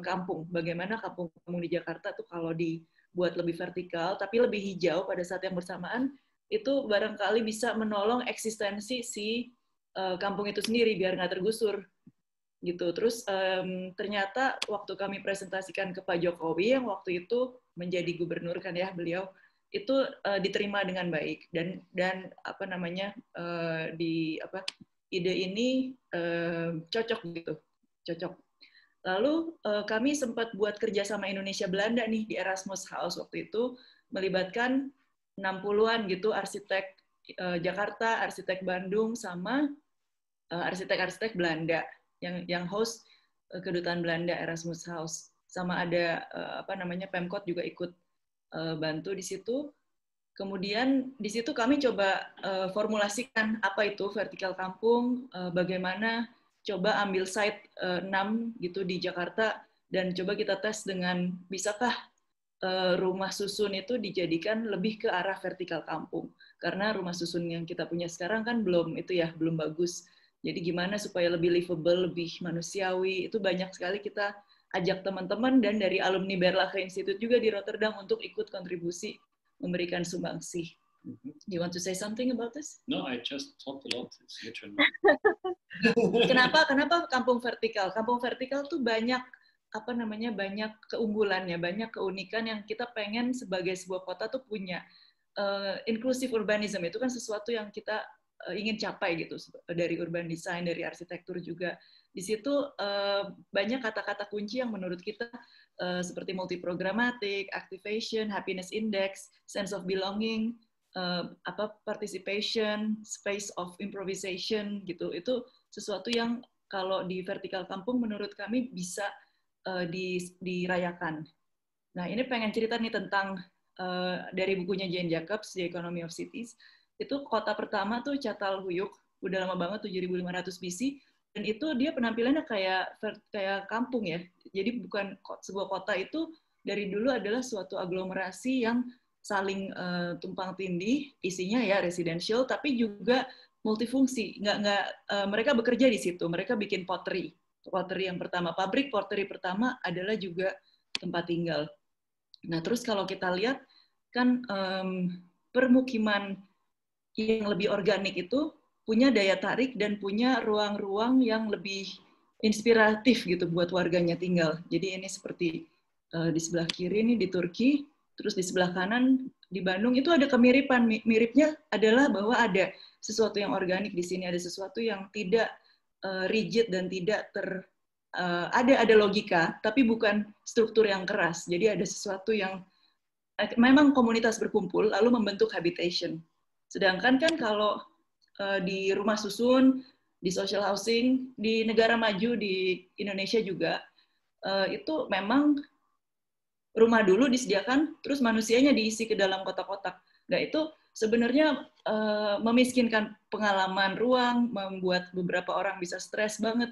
kampung. Bagaimana kampung-kampung di Jakarta tuh kalau dibuat lebih vertikal, tapi lebih hijau pada saat yang bersamaan, itu barangkali bisa menolong eksistensi si kampung itu sendiri biar nggak tergusur. Gitu. Terus ternyata waktu kami presentasikan ke Pak Jokowi yang waktu itu menjadi gubernur kan ya beliau, itu diterima dengan baik dan apa namanya ide ini cocok gitu. Cocok. Lalu kami sempat buat kerja sama Indonesia Belanda nih di Erasmus House waktu itu, melibatkan 60-an gitu arsitek Jakarta, arsitek Bandung, sama arsitek-arsitek Belanda yang host kedutaan Belanda Erasmus House. Sama ada Pemkot juga ikut bantu di situ. Kemudian di situ kami coba formulasikan apa itu vertikal kampung, bagaimana coba ambil site 6 gitu di Jakarta dan coba kita tes dengan bisakah rumah susun itu dijadikan lebih ke arah vertikal kampung. Karena rumah susun yang kita punya sekarang kan belum bagus. Jadi gimana supaya lebih livable, lebih manusiawi, itu banyak sekali kita ajak teman-teman dan dari alumni Berlage Institute juga di Rotterdam untuk ikut kontribusi memberikan sumbangsi. Do you want to say something about this? No, I just talked a lot. It's your turn. Kenapa kampung vertikal? Kampung vertikal tuh banyak banyak keunggulannya, banyak keunikan yang kita pengen sebagai sebuah kota tuh punya. Inclusive urbanism itu kan sesuatu yang kita ingin capai gitu dari urban design, dari arsitektur juga. Di situ banyak kata-kata kunci yang menurut kita seperti multiprogrammatic, activation, happiness index, sense of belonging, participation, space of improvisation gitu. Itu sesuatu yang kalau di vertikal kampung menurut kami bisa dirayakan. Nah, ini pengen cerita nih tentang dari bukunya Jane Jacobs, The Economy of Cities. Itu kota pertama tuh Catalhuyuk, udah lama banget 7.500 BC, dan itu dia penampilannya kayak kampung ya. Jadi bukan sebuah kota itu dari dulu adalah suatu aglomerasi yang saling tumpang tindih, isinya ya residential, tapi juga multifungsi. Mereka bekerja di situ, mereka bikin pottery yang pertama, pabrik pottery pertama adalah juga tempat tinggal. Nah, terus kalau kita lihat kan permukiman yang lebih organik itu punya daya tarik dan punya ruang-ruang yang lebih inspiratif gitu buat warganya tinggal. Jadi ini seperti di sebelah kiri ini di Turki, terus di sebelah kanan di Bandung itu ada kemiripan. Miripnya adalah bahwa ada sesuatu yang organik di sini, ada sesuatu yang tidak rigid dan tidak ada logika, tapi bukan struktur yang keras. Jadi ada sesuatu yang memang komunitas berkumpul lalu membentuk habitation. Sedangkan kan kalau di rumah susun, di social housing, di negara maju di Indonesia juga itu memang rumah dulu disediakan, terus manusianya diisi ke dalam kotak-kotak. Nah itu sebenarnya memiskinkan pengalaman ruang, membuat beberapa orang bisa stres banget.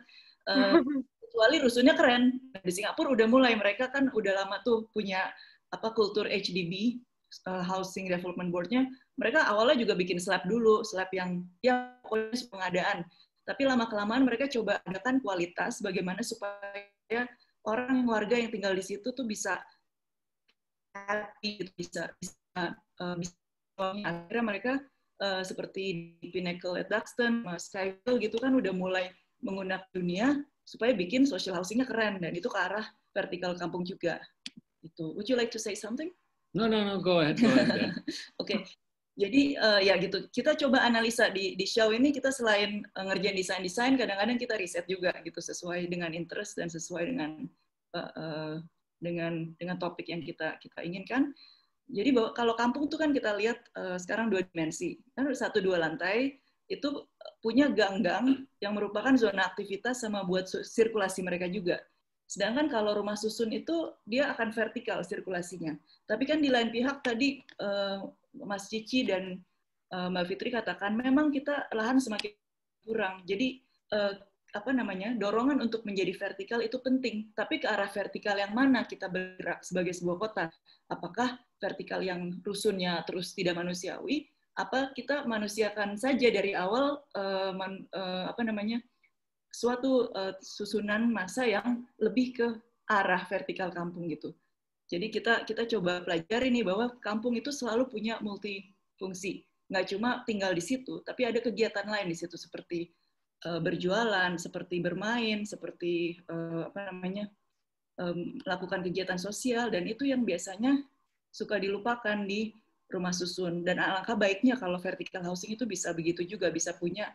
Kecuali rusunnya keren. Di Singapura udah mulai, mereka kan udah lama tuh punya kultur HDB, Housing Development Board-nya. Mereka awalnya juga bikin slab dulu, slab yang pokoknya pengadaan. Tapi lama-kelamaan mereka coba adakan kualitas, bagaimana supaya warga yang tinggal di situ tuh bisa happy, bisa akhirnya mereka seperti di Pinnacle at Duxton, Skyville gitu kan udah mulai menggunakan dunia supaya bikin social housing-nya keren, dan itu ke arah vertikal kampung juga. Itu. Would you like to say something? No, go ahead. Oke. Jadi ya gitu, kita coba analisa di show ini, kita selain ngerjain desain, kadang-kadang kita riset juga gitu sesuai dengan interest dan sesuai dengan topik yang kita inginkan. Jadi kalau kampung itu kan kita lihat sekarang 2 dimensi, kan 1-2 lantai itu punya gang-gang yang merupakan zona aktivitas sama buat sirkulasi mereka juga. Sedangkan kalau rumah susun itu dia akan vertikal sirkulasinya. Tapi kan di lain pihak tadi Mas Cici dan Mbak Fitri katakan memang kita lahan semakin kurang. Jadi dorongan untuk menjadi vertikal itu penting. Tapi ke arah vertikal yang mana kita bergerak sebagai sebuah kota? Apakah vertikal yang rusunnya terus tidak manusiawi kita manusiakan saja dari awal suatu susunan massa yang lebih ke arah vertikal kampung gitu. Jadi kita coba pelajari nih bahwa kampung itu selalu punya multifungsi. Nggak cuma tinggal di situ, tapi ada kegiatan lain di situ seperti berjualan, seperti bermain, seperti melakukan kegiatan sosial, dan itu yang biasanya suka dilupakan di rumah susun. Dan alangkah baiknya kalau vertical housing itu bisa begitu juga, bisa punya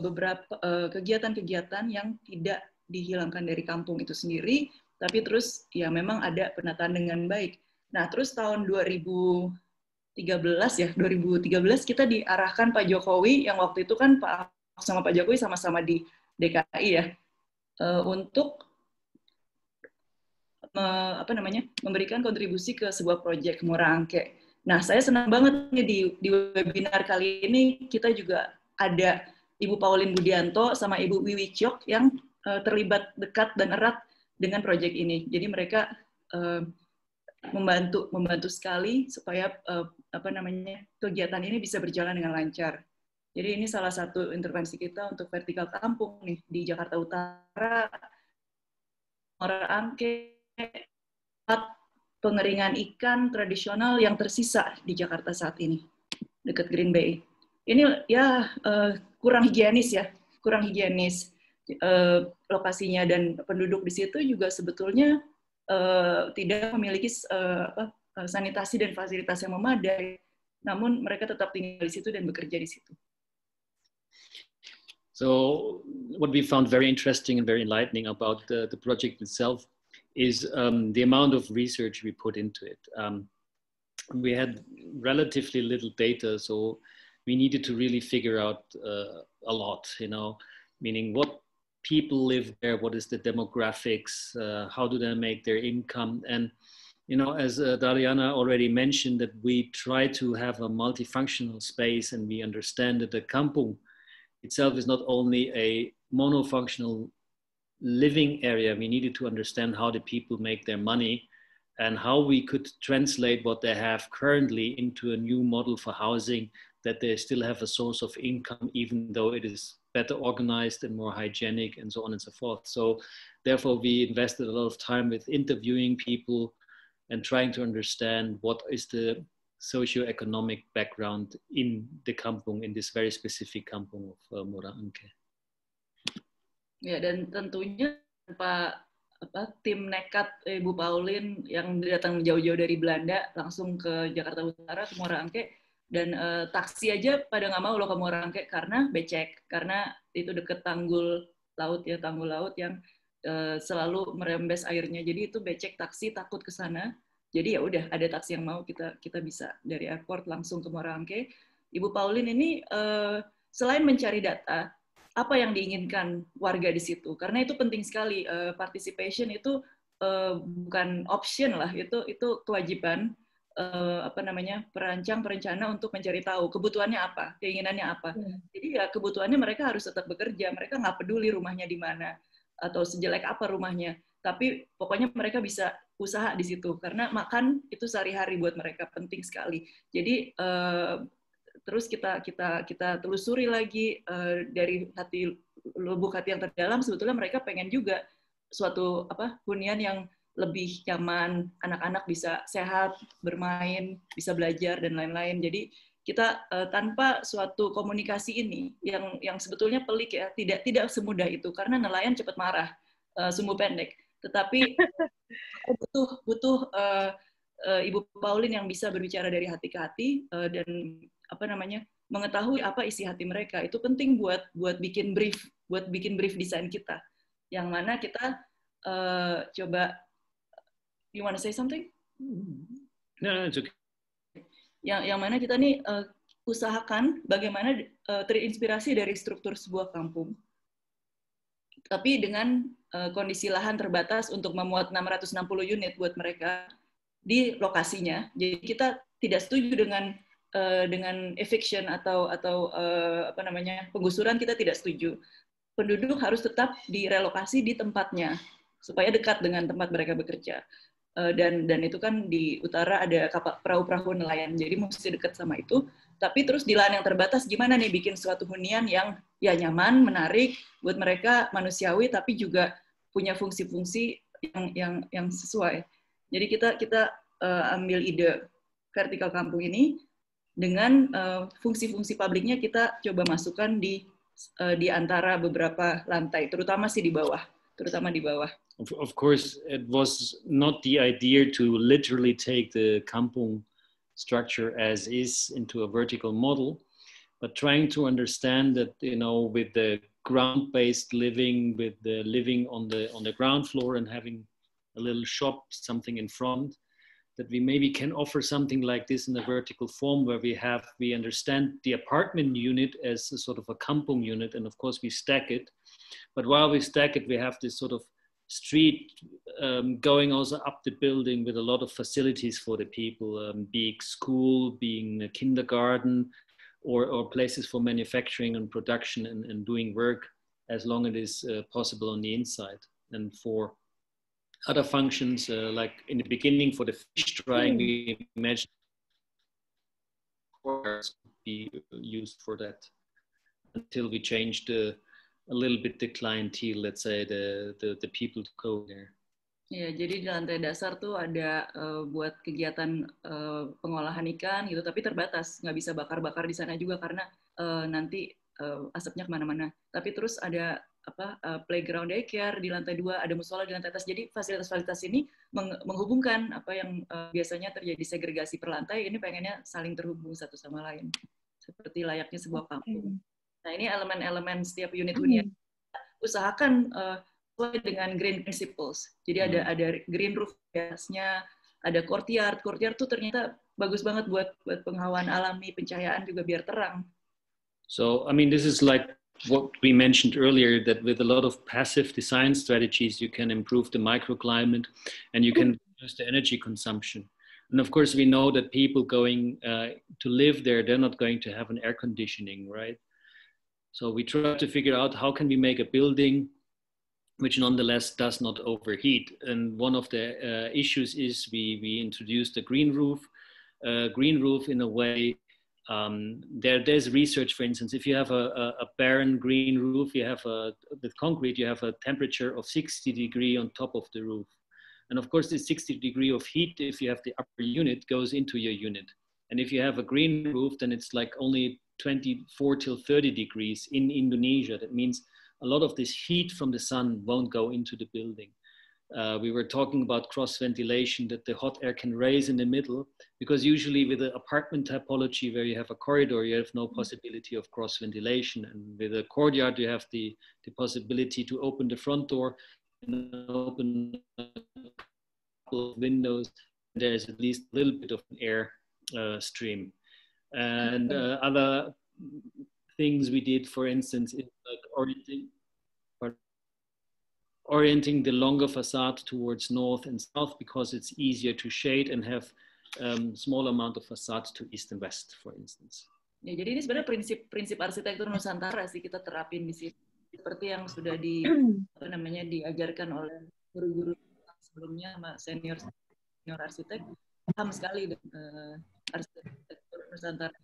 beberapa kegiatan-kegiatan yang tidak dihilangkan dari kampung itu sendiri, tapi terus ya memang ada penataan dengan baik. Nah, terus tahun 2013 kita diarahkan Pak Jokowi, yang waktu itu kan Pak Ahok sama Pak Jokowi sama-sama di DKI ya, untuk memberikan kontribusi ke sebuah proyek Muara Angke. Nah, saya senang banget nih di webinar kali ini kita juga ada Ibu Pauline Budianto sama Ibu Wiwi Ciok yang terlibat dekat dan erat dengan proyek ini. Jadi mereka membantu sekali supaya kegiatan ini bisa berjalan dengan lancar. Jadi ini salah satu intervensi kita untuk vertikal kampung nih di Jakarta Utara, Muara Angke, pengeringan ikan tradisional yang tersisa di Jakarta saat ini, dekat Green Bay. Ini ya kurang higienis ya, lokasinya, dan penduduk di situ juga sebetulnya tidak memiliki sanitasi dan fasilitas yang memadai, namun mereka tetap tinggal di situ dan bekerja di situ. So what we found very interesting and very enlightening about the project itself is the amount of research we put into it. We had relatively little data, so we needed to really figure out a lot, meaning what people live there, what is the demographics, how do they make their income. And, as Dariana already mentioned, that we try to have a multifunctional space, and we understand that the kampung itself is not only a monofunctional living area. We needed to understand how the people make their money and how we could translate what they have currently into a new model for housing, that they still have a source of income, even though it is better organized and more hygienic and so on and so forth. So therefore, we invested a lot of time with interviewing people and trying to understand what is the socio-economic background in the kampung, in this very specific kampung of Muara Angke. Ya, dan tentunya tim nekat Ibu Pauline yang datang jauh-jauh dari Belanda langsung ke Jakarta Utara, ke Muara Angke, dan taksi aja pada nggak mau loh ke Muara Angke karena becek, karena itu deket tanggul laut yang selalu merembes airnya, jadi itu becek, taksi takut ke sana. Jadi ya udah, ada taksi yang mau, kita bisa dari airport langsung ke Muara Angke. Ibu Pauline ini selain mencari data, apa yang diinginkan warga di situ, karena itu penting sekali. Participation itu bukan option lah, itu kewajiban perencana untuk mencari tahu kebutuhannya apa, keinginannya apa. Jadi ya kebutuhannya mereka harus tetap bekerja, mereka nggak peduli rumahnya di mana atau sejelek apa rumahnya, tapi pokoknya mereka bisa usaha di situ karena makan itu sehari-hari buat mereka, penting sekali. Jadi terus kita telusuri lagi dari lubuk hati yang terdalam, sebetulnya mereka pengen juga suatu hunian yang lebih nyaman, anak-anak bisa sehat, bermain, bisa belajar dan lain-lain. Jadi kita tanpa suatu komunikasi ini yang sebetulnya pelik ya, tidak semudah itu karena nelayan cepat marah, sumbu pendek. Tetapi butuh Ibu Pauline yang bisa berbicara dari hati ke hati dan mengetahui apa isi hati mereka. Itu penting buat bikin brief desain kita. Yang mana kita coba. You want to say something? No, it's okay. Yang mana kita nih usahakan bagaimana terinspirasi dari struktur sebuah kampung, tapi dengan kondisi lahan terbatas untuk memuat 660 unit buat mereka di lokasinya. Jadi kita tidak setuju dengan eviction atau penggusuran, kita tidak setuju. Penduduk harus tetap direlokasi di tempatnya supaya dekat dengan tempat mereka bekerja. dan itu kan di utara ada perahu-perahu nelayan, jadi mesti dekat sama itu. Tapi terus di lahan yang terbatas gimana nih bikin suatu hunian yang ya nyaman, menarik buat mereka, manusiawi, tapi juga punya fungsi-fungsi yang sesuai. Jadi kita ambil ide vertikal kampung ini dengan fungsi-fungsi publiknya kita coba masukkan di antara beberapa lantai, terutama di bawah. Of course, it was not the idea to literally take the kampung structure as is into a vertical model, but trying to understand that, you know, with the ground-based living, with the living on the ground floor and having a little shop, something in front, that we maybe can offer something like this in a vertical form where we understand the apartment unit as a sort of a kampung unit, and of course we stack it. But while we stack it, we have this sort of street going also up the building with a lot of facilities for the people, being school, being a kindergarten, or places for manufacturing and production and doing work as long as it is possible on the inside. And for other functions, like in the beginning for the fish drying, we imagined could be used for that until we changed a little bit the clientele, let's say the people to go there. Ya, jadi di lantai dasar tuh ada buat kegiatan pengolahan ikan gitu, tapi terbatas, nggak bisa bakar-bakar di sana juga karena nanti asapnya kemana-mana. Tapi terus ada playground daycare di lantai 2, ada musola di lantai atas. Jadi fasilitas-fasilitas ini menghubungkan apa yang biasanya terjadi segregasi per lantai, ini pengennya saling terhubung satu sama lain, seperti layaknya sebuah kampung. Nah, ini elemen-elemen setiap unit hunian. Usahakan sesuai dengan green principles. Jadi ada green roof biasanya, ada courtyard. Courtyard tuh ternyata bagus banget buat penghawaan alami, pencahayaan juga biar terang. So, I mean, this is like what we mentioned earlier, that with a lot of passive design strategies, you can improve the microclimate and you can reduce the energy consumption. And of course, we know that people going to live there, they're not going to have an air conditioning, right? So we try to figure out how can we make a building which nonetheless does not overheat. And one of the issues is we introduced a green roof. Green roof in a way, there's research, for instance, if you have a barren green roof, you have with concrete, you have a temperature of 60 degrees on top of the roof. And of course, this 60 degrees of heat, if you have the upper unit, goes into your unit. And if you have a green roof, then it's like only 24 till 30 degrees in Indonesia. That means a lot of this heat from the sun won't go into the building. We were talking about cross ventilation, that the hot air can raise in the middle, because usually with the apartment typology where you have a corridor, you have no possibility of cross ventilation. And with a courtyard, you have the possibility to open the front door and open a couple of windows. There's at least a little bit of an air stream. And other things we did, for instance, is like orienting the longer facade towards north and south, because it's easier to shade and have small amount of facade to east and west, for instance. Ya, jadi ini sebenarnya prinsip arsitektur Nusantara sih kita terapin di sini, seperti yang sudah diajarkan oleh guru-guru sebelumnya sama senior arsitek, paham sekali arsitektur Nusantara.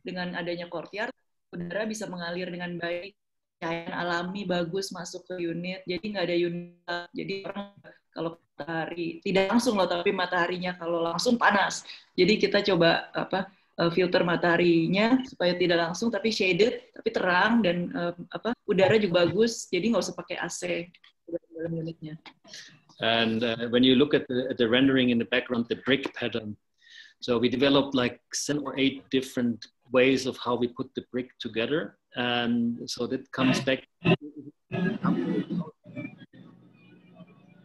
Dengan adanya courtyard, udara bisa mengalir dengan baik, cahaya alami bagus masuk ke unit, jadi nggak ada unit. Jadi orang kalau matahari tidak langsung loh, tapi mataharinya kalau langsung panas. Jadi kita coba filter mataharinya supaya tidak langsung tapi shaded, tapi terang, dan udara juga bagus. Jadi nggak usah pakai AC dalam unitnya. And when you look at the rendering in the background, the brick pattern. So we developed like 7 or 8 different ways of how we put the brick together. And so that comes back.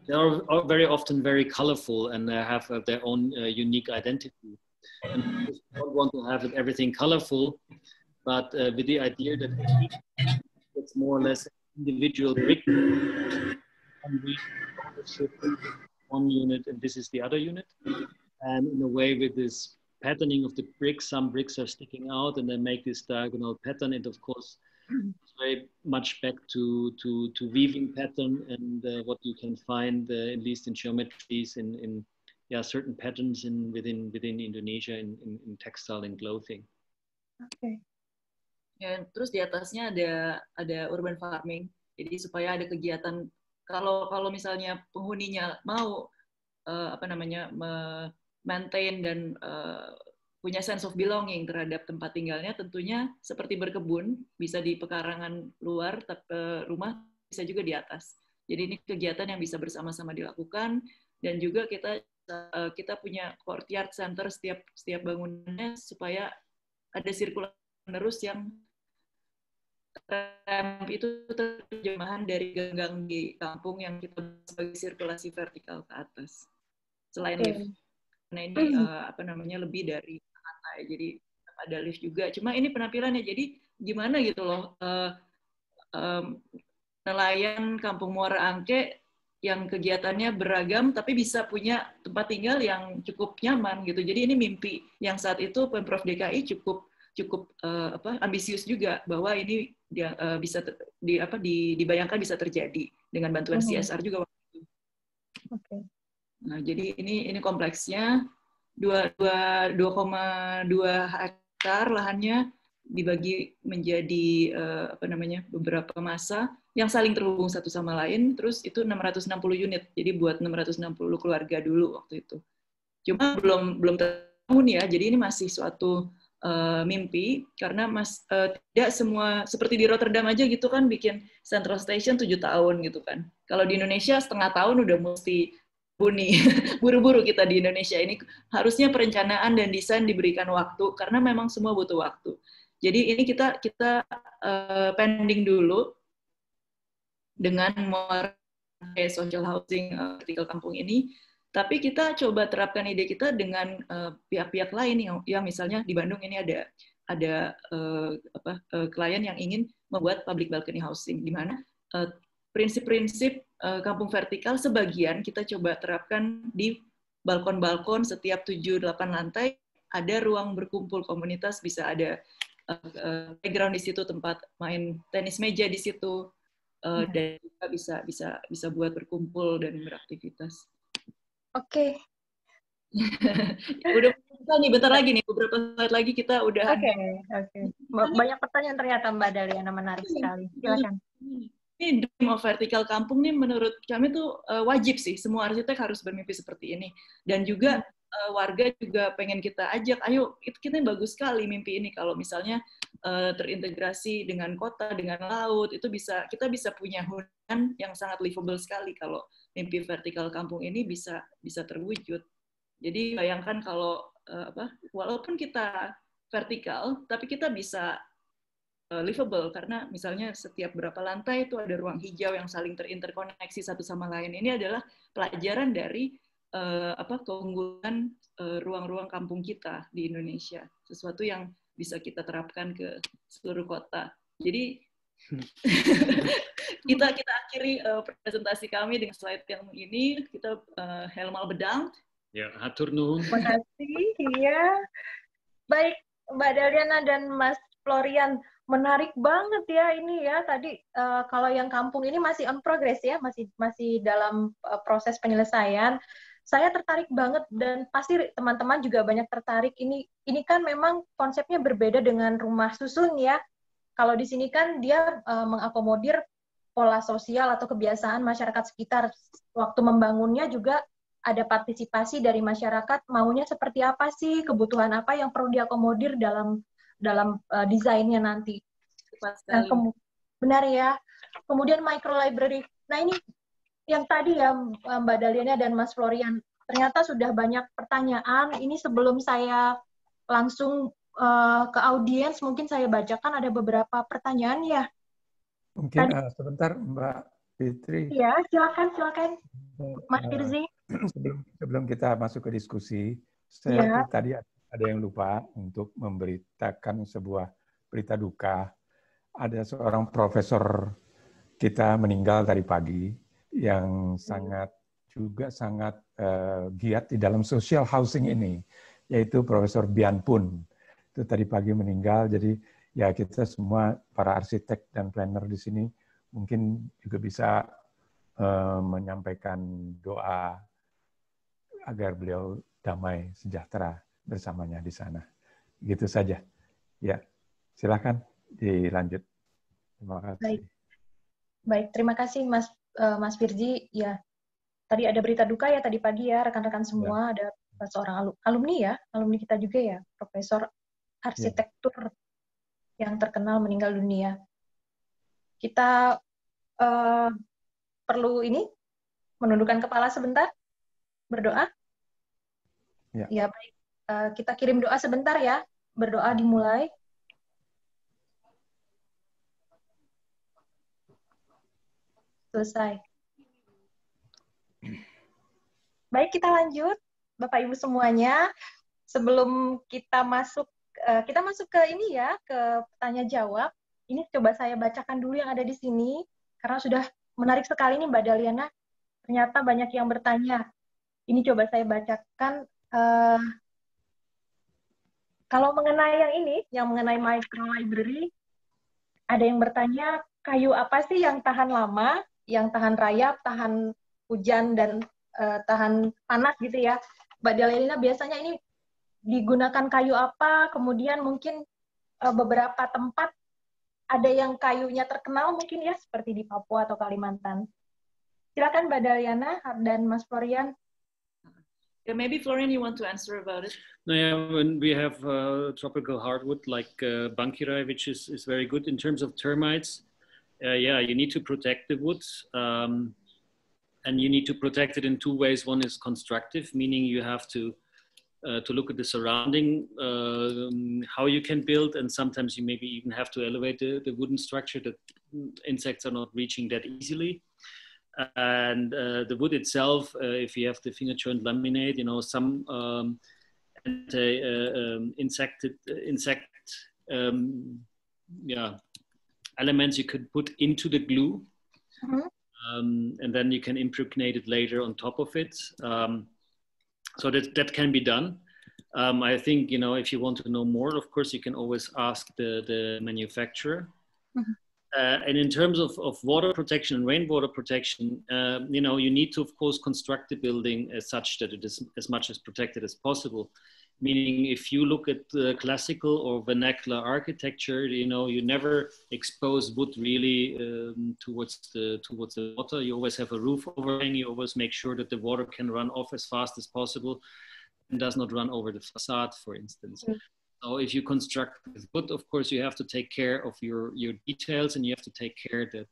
They are very often very colorful, and they have their own unique identity. And we don't want to have everything colorful, but with the idea that it's more or less individual brick. And we one unit, and this is the other unit. And in a way, with this patterning of the bricks, some bricks are sticking out, and they make this diagonal pattern. And of course, very much back to weaving pattern and what you can find at least in geometries in certain patterns within Indonesia in textile and clothing. Oke. Ya, terus di atasnya ada urban farming. Jadi supaya ada kegiatan kalau misalnya penghuninya mau maintain dan punya sense of belonging terhadap tempat tinggalnya, tentunya seperti berkebun, bisa di pekarangan luar, rumah bisa juga di atas. Jadi ini kegiatan yang bisa bersama-sama dilakukan, dan juga kita punya courtyard center setiap bangunannya supaya ada sirkulasi penerus yang ramp itu terjemahan dari gang-gang di kampung yang kita sebagai sirkulasi vertikal ke atas. Selain lift. Nah ini lebih dari lantai, jadi ada lift juga. Cuma ini penampilannya, jadi gimana gitu loh, nelayan Kampung Muara Angke yang kegiatannya beragam, tapi bisa punya tempat tinggal yang cukup nyaman gitu. Jadi ini mimpi yang saat itu Pemprov DKI cukup ambisius juga, bahwa ini bisa dibayangkan bisa terjadi dengan bantuan CSR juga waktu itu. Okay. Nah, jadi ini kompleksnya 2,2 hektar lahannya dibagi menjadi beberapa masa yang saling terhubung satu sama lain, terus itu 660 unit. Jadi buat 660 keluarga dulu waktu itu. Cuma belum terbangun ya. Jadi ini masih suatu mimpi, karena tidak semua seperti di Rotterdam aja gitu kan, bikin Central Station 7 tahun gitu kan. Kalau di Indonesia setengah tahun udah mesti huni. Buru-buru kita di Indonesia ini. Harusnya perencanaan dan desain diberikan waktu, karena memang semua butuh waktu. Jadi ini kita pending dulu dengan social housing vertical kampung ini, tapi kita coba terapkan ide kita dengan pihak-pihak lain yang misalnya di Bandung ini ada klien yang ingin membuat public balcony housing, di mana prinsip-prinsip kampung vertikal sebagian kita coba terapkan di balkon-balkon setiap 7-8 lantai, ada ruang berkumpul komunitas, bisa ada playground di situ, tempat main tenis meja di situ, dan juga bisa buat berkumpul dan beraktivitas. Oke. Udah nih, bentar lagi nih, beberapa slide lagi kita udah. Oke. Banyak pertanyaan ternyata Mbak Daliana, menarik sekali. Silakan. Ini dream of vertical kampung nih menurut kami tuh wajib sih, semua arsitek harus bermimpi seperti ini. Dan juga warga juga pengen kita ajak, ayo kita bagus sekali mimpi ini, kalau misalnya terintegrasi dengan kota, dengan laut, itu kita bisa punya hunian yang sangat livable sekali kalau mimpi vertikal kampung ini bisa terwujud. Jadi bayangkan kalau walaupun kita vertikal, tapi kita bisa livable, karena misalnya setiap berapa lantai itu ada ruang hijau yang saling terinterkoneksi satu sama lain. Ini adalah pelajaran dari keunggulan ruang-ruang kampung kita di Indonesia, sesuatu yang bisa kita terapkan ke seluruh kota. Jadi kita akhiri presentasi kami dengan slide yang ini. Kita helemaal bedankt. Ya, hatur nuhun. Terima kasih. Iya. Baik, Mbak Daliana dan Mas Florian, menarik banget ya ini ya. Tadi kalau yang kampung ini masih on progress ya, masih dalam proses penyelesaian. Saya tertarik banget, dan pasti teman-teman juga banyak tertarik. Ini kan memang konsepnya berbeda dengan rumah susun ya. Kalau di sini kan dia mengakomodir pola sosial atau kebiasaan masyarakat sekitar. Waktu membangunnya juga ada partisipasi dari masyarakat, maunya seperti apa sih, kebutuhan apa yang perlu diakomodir dalam desainnya nanti. Nah, benar ya. Kemudian micro library. Nah ini yang tadi ya Mbak Daliana dan Mas Florian, ternyata sudah banyak pertanyaan. Ini sebelum saya langsung ke audiens, mungkin saya bacakan ada beberapa pertanyaan ya. Mungkin sebentar Mbak Fitri. Ya, silakan. Mas Firzi. Sebelum kita masuk ke diskusi, saya tadi ada yang lupa untuk memberitakan sebuah berita duka. Ada seorang profesor kita meninggal tadi pagi, yang sangat giat di dalam social housing ini, yaitu Profesor Bian Pun. Itu tadi pagi meninggal, jadi ya kita semua para arsitek dan planner di sini mungkin juga bisa menyampaikan doa agar beliau damai sejahtera bersamanya di sana. Gitu saja. Ya, silakan dilanjut. Terima kasih. Baik, terima kasih Mas Firji. Ya, tadi ada berita duka ya tadi pagi ya rekan-rekan semua, ada seorang alumni kita juga ya, profesor arsitektur yang terkenal meninggal dunia. Kita perlu menundukkan kepala sebentar, berdoa. Ya baik, kita kirim doa sebentar ya, berdoa dimulai. Selesai. Baik, kita lanjut, Bapak Ibu semuanya. Sebelum kita masuk ke ini ya, ke tanya jawab. Ini coba saya bacakan dulu yang ada di sini, karena sudah menarik sekali nih Mbak Daliana. Ternyata banyak yang bertanya. Ini coba saya bacakan. Kalau mengenai yang mengenai micro library, ada yang bertanya, kayu apa sih yang tahan lama, yang tahan rayap, tahan hujan, dan tahan panas gitu ya. Mbak Daliana, biasanya ini digunakan kayu apa, kemudian mungkin beberapa tempat ada yang kayunya terkenal mungkin ya, seperti di Papua atau Kalimantan. Silakan Mbak Daliana dan Mas Florian. Yeah, maybe Florian, you want to answer about it? No, yeah, when we have tropical hardwood like Bankirai, which is very good in terms of termites. Yeah, you need to protect the wood, and you need to protect it in two ways. One is constructive, meaning you have to look at the surrounding, how you can build, and sometimes you maybe even have to elevate the wooden structure that insects are not reaching that easily. And the wood itself, if you have the finger joint laminate, some insect elements you could put into the glue, and then you can impregnate it later on top of it. So that can be done. I think, if you want to know more, of course, you can always ask the manufacturer. And in terms of water protection and rainwater protection, you need to, of course, construct the building as such that it is as much as protected as possible. Meaning, if you look at the classical or vernacular architecture, you never expose wood really towards the water. You always have a roof overhang. You always make sure that the water can run off as fast as possible and does not run over the facade, for instance. So if you construct with wood, of course, you have to take care of your details, and you have to take care that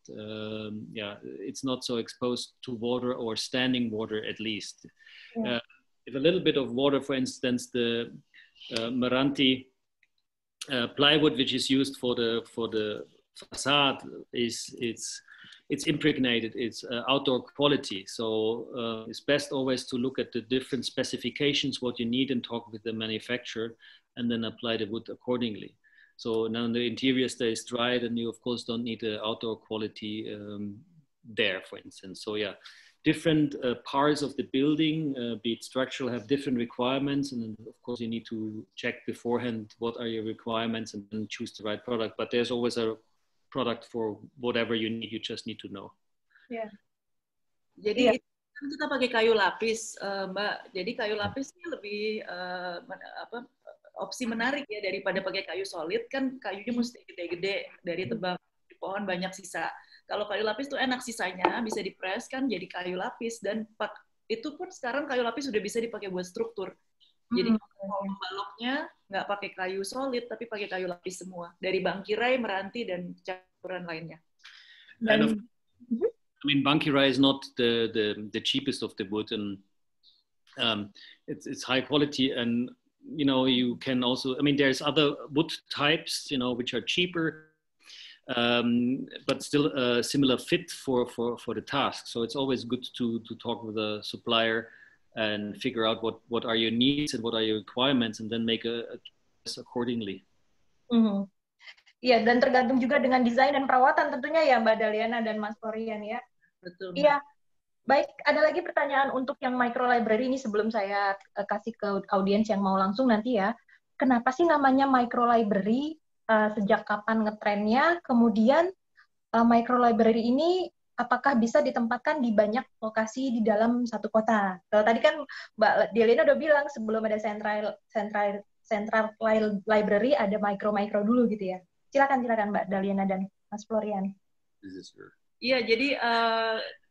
it's not so exposed to water, or standing water at least. If a little bit of water, for instance, the Meranti plywood, which is used for the facade, it's impregnated, it's outdoor quality. So it's best always to look at the different specifications, what you need, and talk with the manufacturer, and then apply the wood accordingly. So now the interior stays dry, and you of course don't need the outdoor quality there, for instance. So yeah, different parts of the building, be it structural, have different requirements, and then of course you need to check beforehand what are your requirements and then choose the right product. But there's always a product for whatever you need. You just need to know. Yeah. Jadi kita pakai kayu lapis, Mbak. Jadi kayu lapis ini lebih opsi menarik ya daripada pakai kayu solid, kan kayunya mesti gede-gede, dari tebang di pohon banyak sisa. Kalau kayu lapis tuh enak, sisanya bisa dipres kan jadi kayu lapis, dan itu pun sekarang kayu lapis sudah bisa dipakai buat struktur. Jadi kalau baloknya nggak pakai kayu solid tapi pakai kayu lapis semua, dari Bankirai, Meranti, dan campuran lainnya. And I mean, Bankirai is not the cheapest of the wood, and it's high quality, and you can also, I mean, there's other wood types, which are cheaper, but still a similar fit for the task. So it's always good to talk with a supplier and figure out what are your needs and what are your requirements, and then make a choice accordingly. Iya, dan tergantung juga dengan desain dan perawatan tentunya ya, Mbak Daliana dan Mas Florian ya. Betul. Iya. Baik, ada lagi pertanyaan untuk yang micro library ini sebelum saya kasih ke audiens yang mau langsung nanti ya. Kenapa sih namanya micro library? sejak kapan ngetrennya, kemudian micro library ini apakah bisa ditempatkan di banyak lokasi di dalam satu kota. Kalau tadi kan Mbak Deliana udah bilang sebelum ada central library ada micro dulu gitu ya. Silakan Mbak Deliana dan Mas Florian. Iya, jadi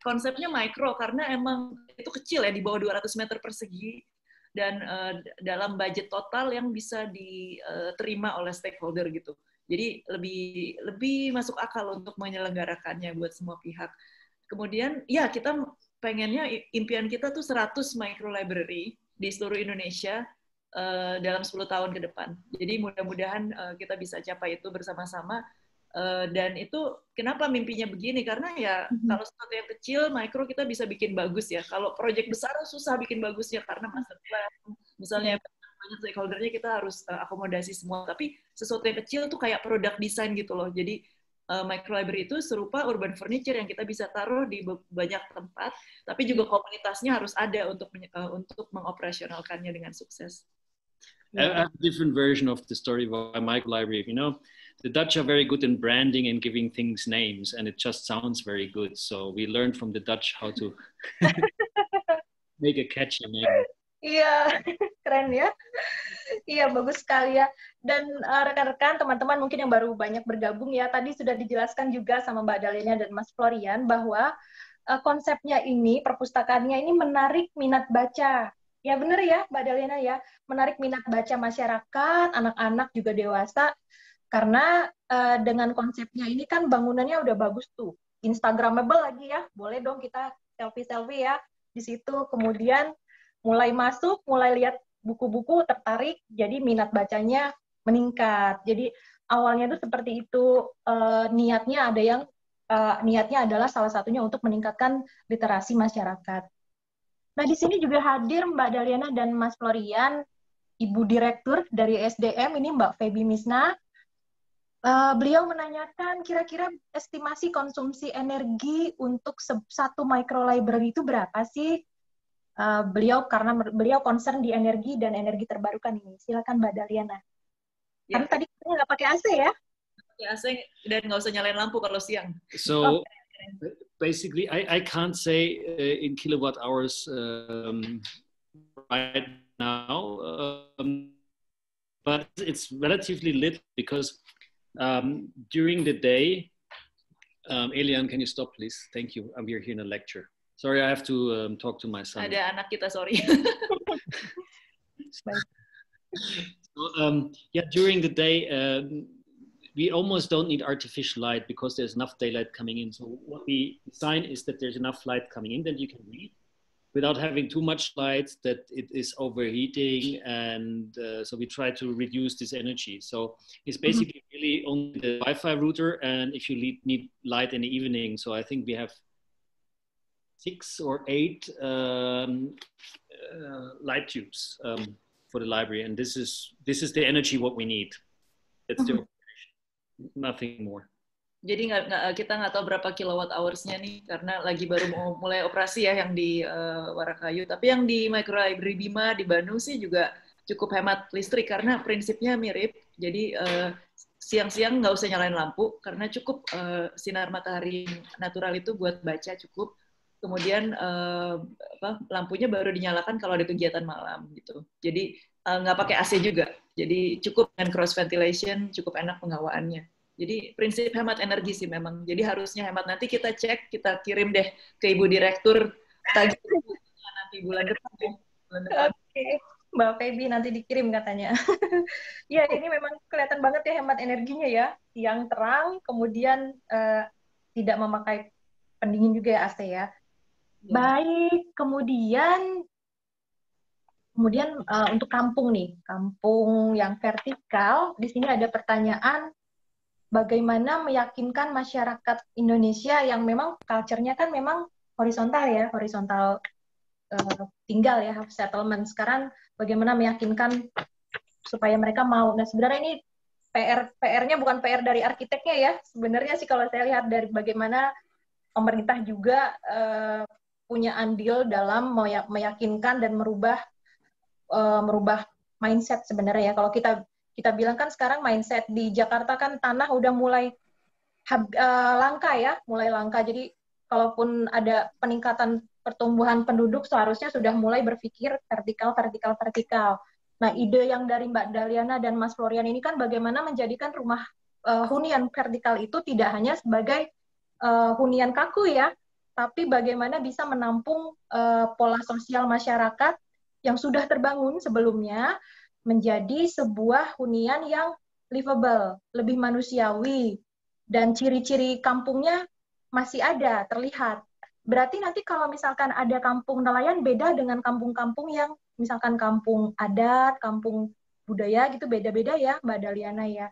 konsepnya micro karena emang itu kecil ya, di bawah 200 meter persegi, dan dalam budget total yang bisa diterima oleh stakeholder gitu. Jadi lebih masuk akal untuk menyelenggarakannya buat semua pihak. Kemudian ya kita pengennya, impian kita tuh 100 micro library di seluruh Indonesia dalam 10 tahun ke depan. Jadi mudah-mudahan kita bisa capai itu bersama-sama. Dan itu kenapa mimpinya begini, karena ya kalau sesuatu yang kecil micro kita bisa bikin bagus ya, kalau proyek besar susah bikin bagusnya karena master plan misalnya banyak stakeholdernya, kita harus akomodasi semua. Tapi sesuatu yang kecil tuh kayak produk desain gitu loh. Jadi micro library itu serupa urban furniture yang kita bisa taruh di banyak tempat, tapi juga komunitasnya harus ada untuk mengoperasionalkannya dengan sukses. I have a different version of the story of my micro library. You know, the Dutch are very good in branding and giving things names, and it just sounds very good. So we learned from the Dutch how to make a catchy name. Iya, keren ya. Iya, bagus sekali ya. Dan rekan-rekan, teman-teman mungkin yang baru banyak bergabung ya, tadi sudah dijelaskan juga sama Mbak Deliana dan Mas Florian bahwa konsepnya ini, perpustakaannya ini menarik minat baca. Ya benar ya, Mbak Deliana ya, menarik minat baca masyarakat, anak-anak juga dewasa, karena dengan konsepnya ini kan bangunannya udah bagus tuh, Instagramable lagi ya, boleh dong kita selfie-selfie ya di situ, kemudian mulai masuk, mulai lihat buku-buku, tertarik, jadi minat bacanya meningkat. Jadi awalnya tuh seperti itu, niatnya ada yang niatnya adalah salah satunya untuk meningkatkan literasi masyarakat. Nah, di sini juga hadir Mbak Deliana dan Mas Florian, Ibu Direktur dari SDM, ini Mbak Feby Misna. Beliau menanyakan kira-kira estimasi konsumsi energi untuk satu micro library itu berapa sih? Karena beliau concern di energi dan energi terbarukan ini. Silakan Mbak Deliana. Ya. Karena tadi kita nggak pakai AC ya? Pakai AC dan nggak usah nyalain lampu kalau siang. So basically, I can't say in kilowatt hours right now, but it's relatively little because during the day, Elian, can you stop, please? Thank you. We're here in a lecture. Sorry, I have to talk to my son. Ada anak kita, sorry. So, yeah, during the day, we almost don't need artificial light because there's enough daylight coming in. So what we design is that there's enough light coming in that you can read without having too much light that it is overheating. And so we try to reduce this energy. So it's basically really only the Wi-Fi router. And if you need light in the evening, so I think we have 6 or 8 light tubes for the library. And this is the energy what we need. That's the nothing more. Jadi kita nggak tahu berapa kilowatt hours-nya nih, karena lagi baru mau mulai operasi ya yang di Warakayu. Tapi yang di Micro Library Bima di Bandung sih juga cukup hemat listrik karena prinsipnya mirip. Jadi siang-siang nggak usah nyalain lampu karena cukup sinar matahari natural itu buat baca cukup. Kemudian lampunya baru dinyalakan kalau ada kegiatan malam gitu. Jadi nggak pakai AC juga. Jadi cukup dengan cross ventilation, cukup enak penghawaannya. Jadi prinsip hemat energi sih memang. Jadi harusnya hemat. Nanti kita cek, kita kirim deh ke Ibu Direktur tagih nanti bulan depan. Oke, Mbak Feby nanti dikirim katanya. Ya, ini memang kelihatan banget ya hemat energinya ya. Siang terang, kemudian tidak memakai pendingin juga ya AC ya. Baik, kemudian untuk kampung nih, kampung yang vertikal, di sini ada pertanyaan bagaimana meyakinkan masyarakat Indonesia yang memang culture-nya kan memang horizontal ya, horizontal tinggal ya, settlement. Sekarang bagaimana meyakinkan supaya mereka mau. Nah, sebenarnya ini PR-nya bukan PR dari arsiteknya ya. Sebenarnya sih kalau saya lihat dari bagaimana pemerintah juga punya andil dalam meyakinkan dan merubah mindset sebenarnya ya. Kalau kita bilang kan sekarang mindset di Jakarta kan tanah udah mulai langka ya, mulai langka. Jadi kalaupun ada peningkatan pertumbuhan penduduk seharusnya sudah mulai berpikir vertikal. Nah, ide yang dari Mbak Daliana dan Mas Florian ini kan bagaimana menjadikan rumah hunian vertikal itu tidak hanya sebagai hunian kaku ya, tapi bagaimana bisa menampung pola sosial masyarakat yang sudah terbangun sebelumnya menjadi sebuah hunian yang livable, lebih manusiawi, dan ciri-ciri kampungnya masih ada, terlihat. Berarti nanti kalau misalkan ada kampung nelayan beda dengan kampung-kampung yang misalkan kampung adat, kampung budaya gitu, beda-beda ya Mbak Daliana ya.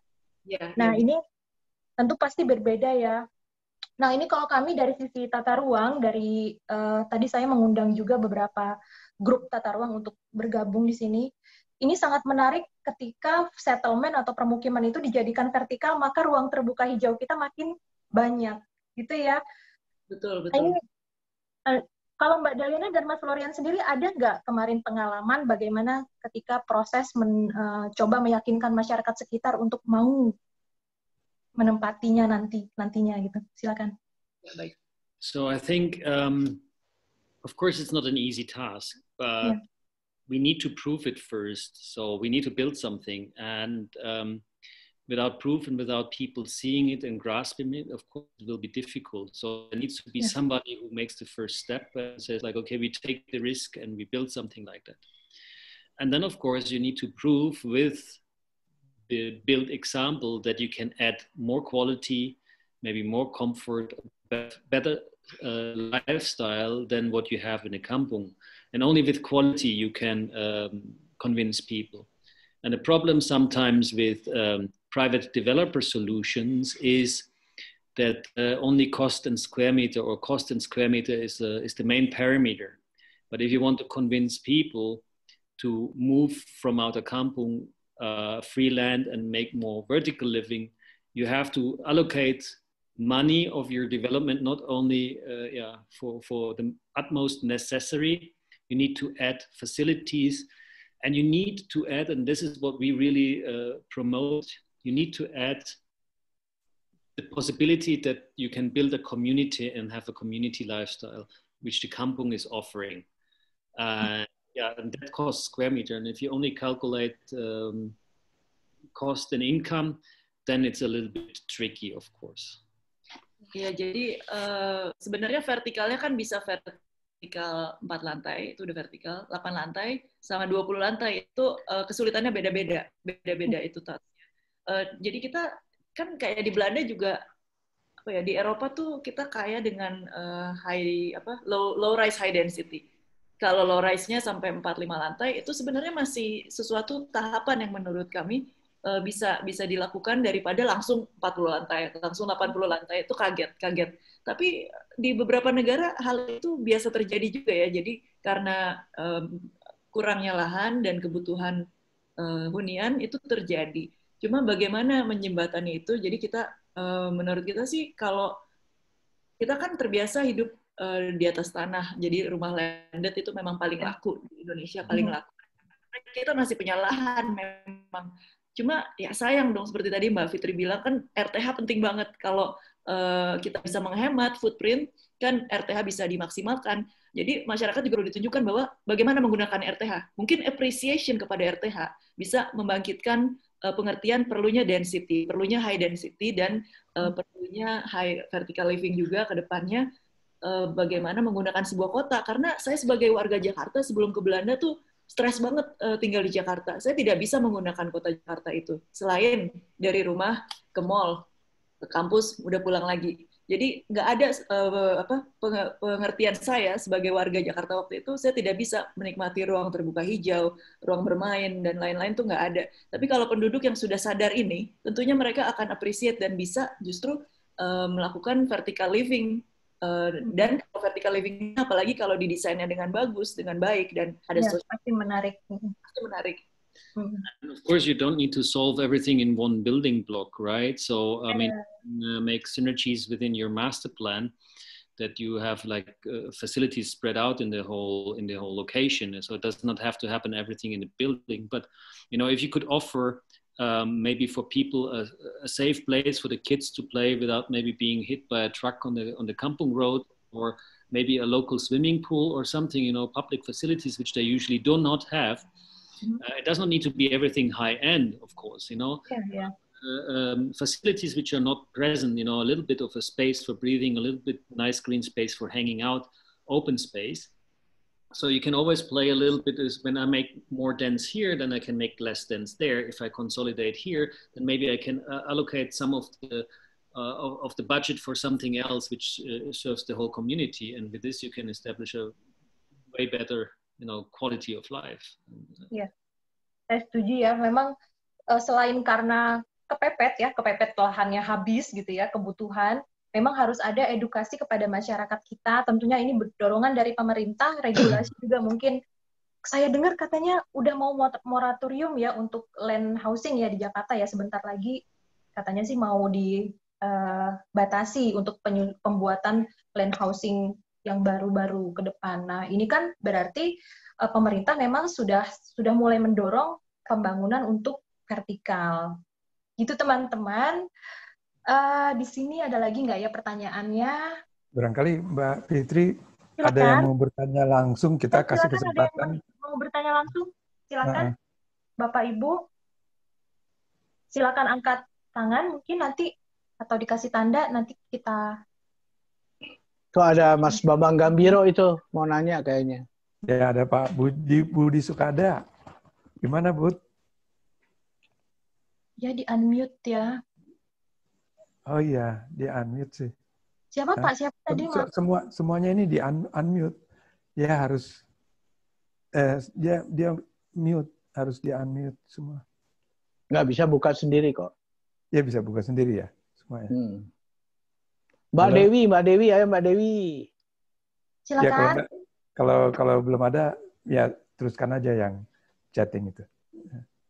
Nah ini tentu pasti berbeda ya. Nah ini kalau kami dari sisi tata ruang, dari tadi saya mengundang juga beberapa grup tata ruang untuk bergabung di sini. Ini sangat menarik ketika settlement atau permukiman itu dijadikan vertikal, maka ruang terbuka hijau kita makin banyak, gitu ya. Betul. Ini, kalau Mbak Daliana dan Mas Florian sendiri ada nggak kemarin pengalaman bagaimana ketika proses coba meyakinkan masyarakat sekitar untuk mau menempatinya nantinya gitu? Silakan. Baik. So I think, of course, it's not an easy task, but we need to prove it first. So we need to build something, and without proof and without people seeing it and grasping it, of course, it will be difficult. So there needs to be somebody who makes the first step and says like, okay, we take the risk and we build something like that. And then, of course, you need to prove with the built example that you can add more quality, maybe more comfort, better lifestyle than what you have in a kampung. And only with quality you can convince people. And the problem sometimes with private developer solutions is that only cost and square meter is the main parameter. But if you want to convince people to move from outer kampung, free land, and make more vertical living, you have to allocate money of your development not only for the utmost necessary. You need to add facilities, and you need to add, and this is what we really promote, you need to add the possibility that you can build a community and have a community lifestyle, which the kampung is offering. And that costs square meter. And if you only calculate cost and income, then it's a little bit tricky, of course. Ya, jadi sebenarnya vertikalnya kan bisa vertikal 4 lantai, itu udah vertikal, 8 lantai, sama 20 lantai, itu kesulitannya beda-beda itu tasnya. Jadi kita kan kayak di Belanda juga, di Eropa tuh kita kaya dengan low rise high density. Kalau low rise-nya sampai 4-5 lantai, itu sebenarnya masih sesuatu tahapan yang menurut kami bisa dilakukan daripada langsung 40 lantai, langsung 80 lantai, itu kaget. Tapi di beberapa negara hal itu biasa terjadi juga ya. Jadi karena kurangnya lahan dan kebutuhan hunian itu terjadi. Cuma bagaimana menjembatani itu? Jadi kita menurut kita sih kalau kita kan terbiasa hidup di atas tanah, jadi rumah landed itu memang paling laku di Indonesia, paling laku. Kita masih punya lahan memang. Cuma ya sayang dong, seperti tadi Mbak Fitri bilang kan RTH penting banget. Kalau kita bisa menghemat footprint, kan RTH bisa dimaksimalkan. Jadi masyarakat juga perlu ditunjukkan bahwa bagaimana menggunakan RTH. Mungkin appreciation kepada RTH bisa membangkitkan pengertian perlunya density, perlunya high density, dan perlunya high vertical living juga ke depannya. Bagaimana menggunakan sebuah kota. Karena saya sebagai warga Jakarta sebelum ke Belanda tuh stres banget tinggal di Jakarta. Saya tidak bisa menggunakan kota Jakarta itu. Selain dari rumah ke mall, ke kampus, udah pulang lagi. Jadi nggak ada pengertian saya sebagai warga Jakarta waktu itu, saya tidak bisa menikmati ruang terbuka hijau, ruang bermain, dan lain-lain tuh nggak ada. Tapi kalau penduduk yang sudah sadar ini, tentunya mereka akan appreciate dan bisa justru melakukan vertical living. Dan vertical living, apalagi kalau didesainnya dengan bagus, dengan baik, dan ada pasti menarik. Pasti menarik. And of course, you don't need to solve everything in one building block, right? So, I mean, make synergies within your master plan that you have like facilities spread out in the whole location. So it does not have to happen everything in the building. But if you could offer maybe for people a safe place for the kids to play without maybe being hit by a truck on the Kampung Road, or maybe a local swimming pool or something, you know, public facilities which they usually do not have. It does not need to be everything high end, of course, you know. Yeah. Facilities which are not present, you know, a little bit of a space for breathing, a little bit nice green space for hanging out, open space. So you can always play a little bit. Is when I make more dance here, then I can make less dance there. If I consolidate here, then maybe I can allocate some of the budget for something else which serves the whole community. And with this, you can establish a way better, you know, quality of life. Ya, saya setuju ya. Memang selain karena kepepet lahannya habis gitu ya, kebutuhan. Memang harus ada edukasi kepada masyarakat kita. Tentunya ini dorongan dari pemerintah, regulasi juga mungkin. Saya dengar katanya udah mau moratorium ya untuk land housing ya di Jakarta ya, sebentar lagi katanya sih mau dibatasi untuk pembuatan land housing yang baru-baru ke depan. Nah, ini kan berarti pemerintah memang sudah mulai mendorong pembangunan untuk vertikal. Gitu teman-teman. Di sini ada lagi nggak ya pertanyaannya? Barangkali Mbak Fitri Silakan. ada yang mau bertanya langsung, kita kasih kesempatan. Ada yang mau bertanya langsung? Silakan, Bapak Ibu. Silakan angkat tangan, mungkin nanti atau dikasih tanda nanti kita. Tuh ada Mas Bambang Gambiro itu mau nanya kayaknya. Ya ada Pak Budi Sukada. Gimana Bud? Ya di unmute ya. Oh iya, di unmute sih. Siapa Pak? Siapa tadi? Semuanya ini di unmute. Ya harus dia mute, harus di unmute semua. Nggak bisa buka sendiri kok. Ya bisa buka sendiri ya semuanya. Mbak Dewi, ayo Mbak Dewi. Silakan. Ya, kalau belum ada ya teruskan aja yang chatting itu.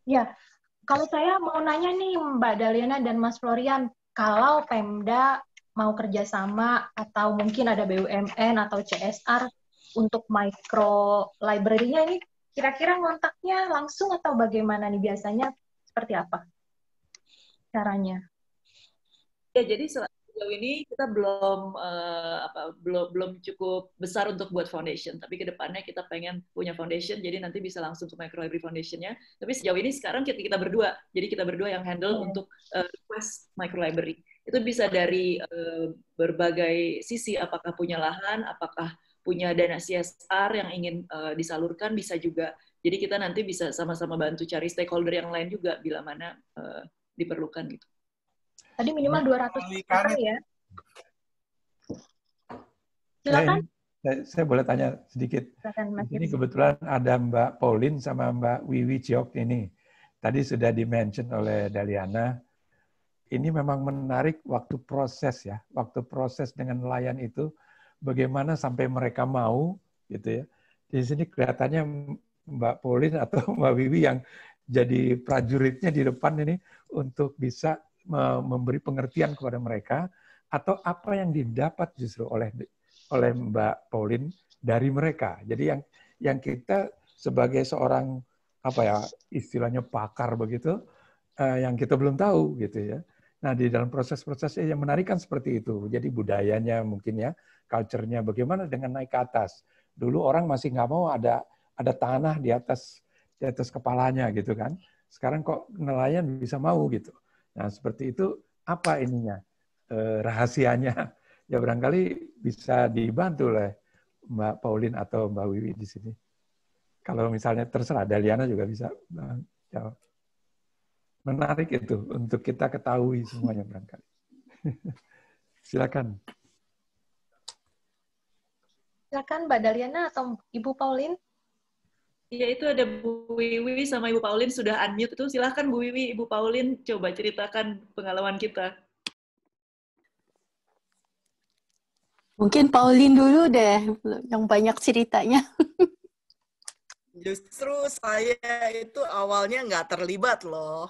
Ya, kalau saya mau nanya nih Mbak Daliana dan Mas Florian, kalau Pemda mau kerjasama atau mungkin ada BUMN atau CSR untuk micro library-nya ini, kira-kira ngontaknya langsung atau bagaimana nih biasanya? Seperti apa caranya? Ya, jadi sejauh ini kita belum cukup besar untuk buat foundation, tapi kedepannya kita pengen punya foundation, jadi nanti bisa langsung ke micro library foundation-nya. Tapi sejauh ini sekarang kita berdua, jadi kita berdua yang handle untuk request micro library. Itu bisa dari berbagai sisi, apakah punya lahan, apakah punya dana CSR yang ingin disalurkan, bisa juga. Jadi kita nanti bisa sama-sama bantu cari stakeholder yang lain juga bila mana diperlukan gitu. Tadi minimal 200 meter ya. Silakan. Saya boleh tanya sedikit. Ini kebetulan ada Mbak Pauline sama Mbak Wiwi Ciok ini. Tadi sudah di-mention oleh Daliana. Ini memang menarik waktu proses ya. Waktu proses dengan nelayan itu bagaimana sampai mereka mau gitu ya. Di sini kelihatannya Mbak Pauline atau Mbak Wiwi yang jadi prajuritnya di depan ini untuk bisa memberi pengertian kepada mereka, atau apa yang didapat justru oleh Mbak Pauline dari mereka. Jadi yang kita sebagai seorang apa ya istilahnya pakar begitu, yang kita belum tahu gitu ya. Nah di dalam proses-prosesnya yang menarik kan seperti itu. Jadi budayanya mungkin ya, culture-nya bagaimana dengan naik ke atas. Dulu orang masih nggak mau ada tanah di atas kepalanya gitu kan. Sekarang kok nelayan bisa mau gitu. Nah, seperti itu apa ininya? Rahasianya. Ya barangkali bisa dibantu oleh Mbak Pauline atau Mbak Wiwi di sini. Kalau misalnya terserah, Daliana juga bisa jawab. Menarik itu untuk kita ketahui semuanya barangkali. Silakan. Silakan Mbak Daliana atau Ibu Pauline. Ya, itu ada Bu Wiwi sama Ibu Pauline sudah unmute itu. Silahkan Bu Wiwi, Ibu Pauline, coba ceritakan pengalaman kita. Mungkin Pauline dulu deh, yang banyak ceritanya. Justru saya itu awalnya nggak terlibat loh.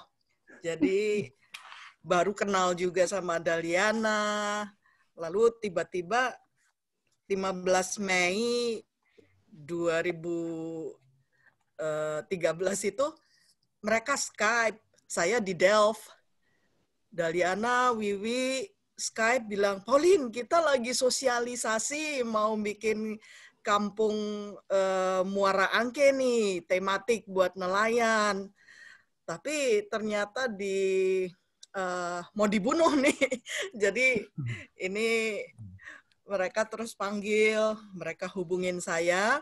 Jadi baru kenal juga sama Daliana. Lalu tiba-tiba 15 Mei 2013 itu mereka Skype, saya di Delft. Daliana, Wiwi, Skype bilang, Pauline, kita lagi sosialisasi mau bikin kampung Muara Angke nih, tematik buat nelayan. Tapi ternyata mau dibunuh nih. Jadi ini mereka terus panggil, mereka hubungin saya,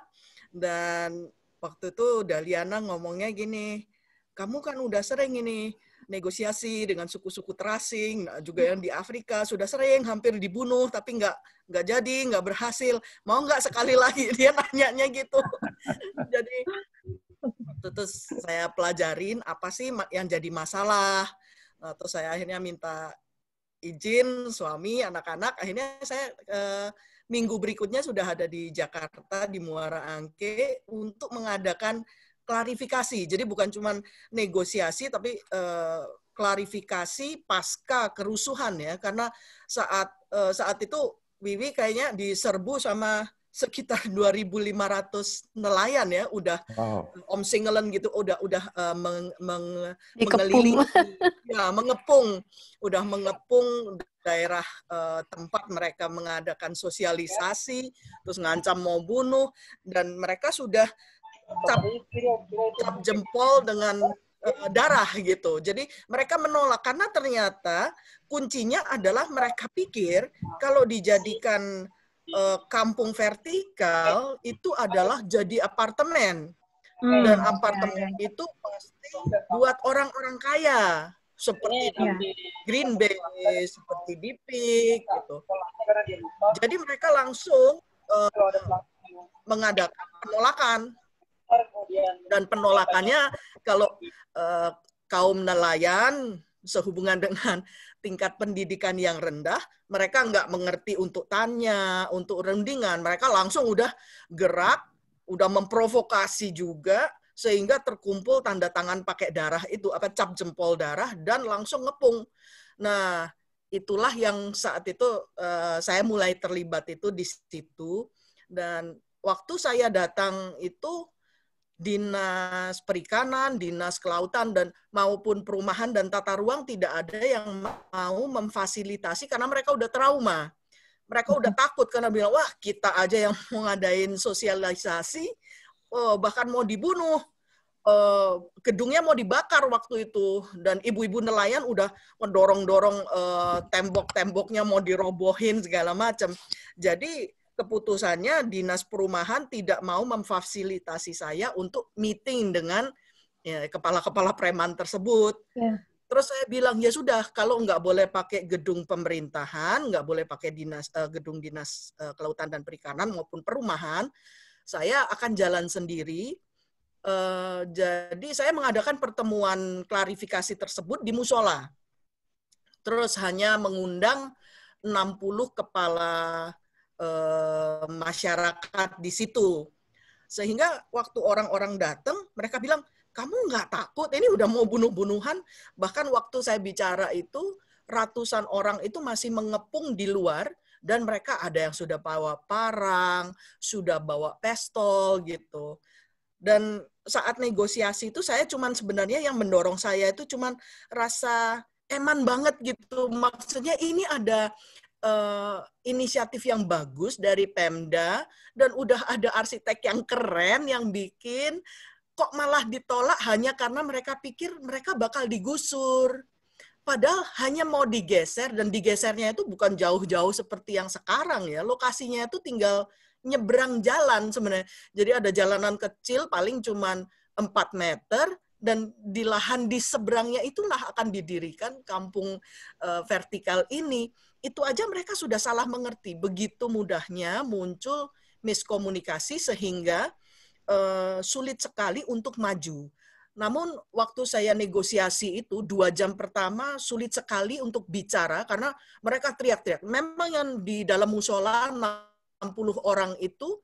dan waktu itu Daliana ngomongnya gini, kamu kan udah sering ini negosiasi dengan suku-suku terasing, juga yang di Afrika sudah sering hampir dibunuh, tapi nggak jadi, nggak berhasil. Mau nggak sekali lagi? Dia nanyanya gitu. Jadi terus saya pelajarin apa sih yang jadi masalah. Terus saya akhirnya minta izin suami, anak-anak. Akhirnya saya minggu berikutnya sudah ada di Jakarta, di Muara Angke, untuk mengadakan klarifikasi. Jadi bukan cuma negosiasi, tapi klarifikasi pasca kerusuhan ya. Karena saat itu Wiwi kayaknya diserbu sama sekitar 2.500 nelayan ya, udah omsingelen gitu, udah mengepung daerah tempat mereka mengadakan sosialisasi, terus ngancam mau bunuh, dan mereka sudah cap jempol dengan darah gitu. Jadi mereka menolak karena ternyata kuncinya adalah mereka pikir kalau dijadikan kampung vertikal itu adalah jadi apartemen. Dan apartemen itu pasti buat orang-orang kaya seperti di Green Bay, seperti di Peak gitu. Jadi mereka langsung mengadakan penolakan. Dan penolakannya kalau kaum nelayan sehubungan dengan tingkat pendidikan yang rendah, mereka nggak mengerti untuk tanya, untuk rundingan. Mereka langsung udah gerak, udah memprovokasi juga, sehingga terkumpul tanda tangan pakai darah itu, cap jempol darah, dan langsung ngepung. Nah, itulah yang saat itu saya mulai terlibat itu di situ. Dan waktu saya datang itu, Dinas Perikanan, Dinas Kelautan, dan maupun Perumahan dan Tata Ruang tidak ada yang mau memfasilitasi karena mereka udah trauma. Mereka udah takut karena bilang, wah kita aja yang mau ngadain sosialisasi, bahkan mau dibunuh. Gedungnya mau dibakar waktu itu, dan ibu-ibu nelayan udah mendorong-dorong tembok-temboknya mau dirobohin segala macam. Jadi keputusannya Dinas Perumahan tidak mau memfasilitasi saya untuk meeting dengan kepala-kepala preman tersebut. Terus saya bilang, ya sudah, kalau nggak boleh pakai gedung pemerintahan, nggak boleh pakai gedung Dinas Kelautan dan Perikanan maupun Perumahan, saya akan jalan sendiri. Jadi saya mengadakan pertemuan klarifikasi tersebut di musola. Terus hanya mengundang 60 kepala masyarakat di situ. Sehingga waktu orang-orang datang, mereka bilang, kamu nggak takut? Ini udah mau bunuh-bunuhan. Bahkan waktu saya bicara itu, ratusan orang itu masih mengepung di luar, dan mereka ada yang sudah bawa parang, sudah bawa pistol gitu. Dan saat negosiasi itu, saya sebenarnya yang mendorong saya itu cuman rasa eman banget gitu. Maksudnya ini ada inisiatif yang bagus dari Pemda, dan udah ada arsitek yang keren yang bikin, kok malah ditolak hanya karena mereka pikir mereka bakal digusur. Padahal hanya mau digeser, dan digesernya itu bukan jauh-jauh seperti yang sekarang ya. Lokasinya itu tinggal nyebrang jalan sebenarnya. Jadi ada jalanan kecil paling cuman 4 meter, dan di lahan di seberangnya itulah akan didirikan kampung vertikal ini. Itu aja mereka sudah salah mengerti. Begitu mudahnya muncul miskomunikasi sehingga sulit sekali untuk maju. Namun waktu saya negosiasi itu 2 jam pertama sulit sekali untuk bicara karena mereka teriak-teriak. Memang yang di dalam musola 60 orang itu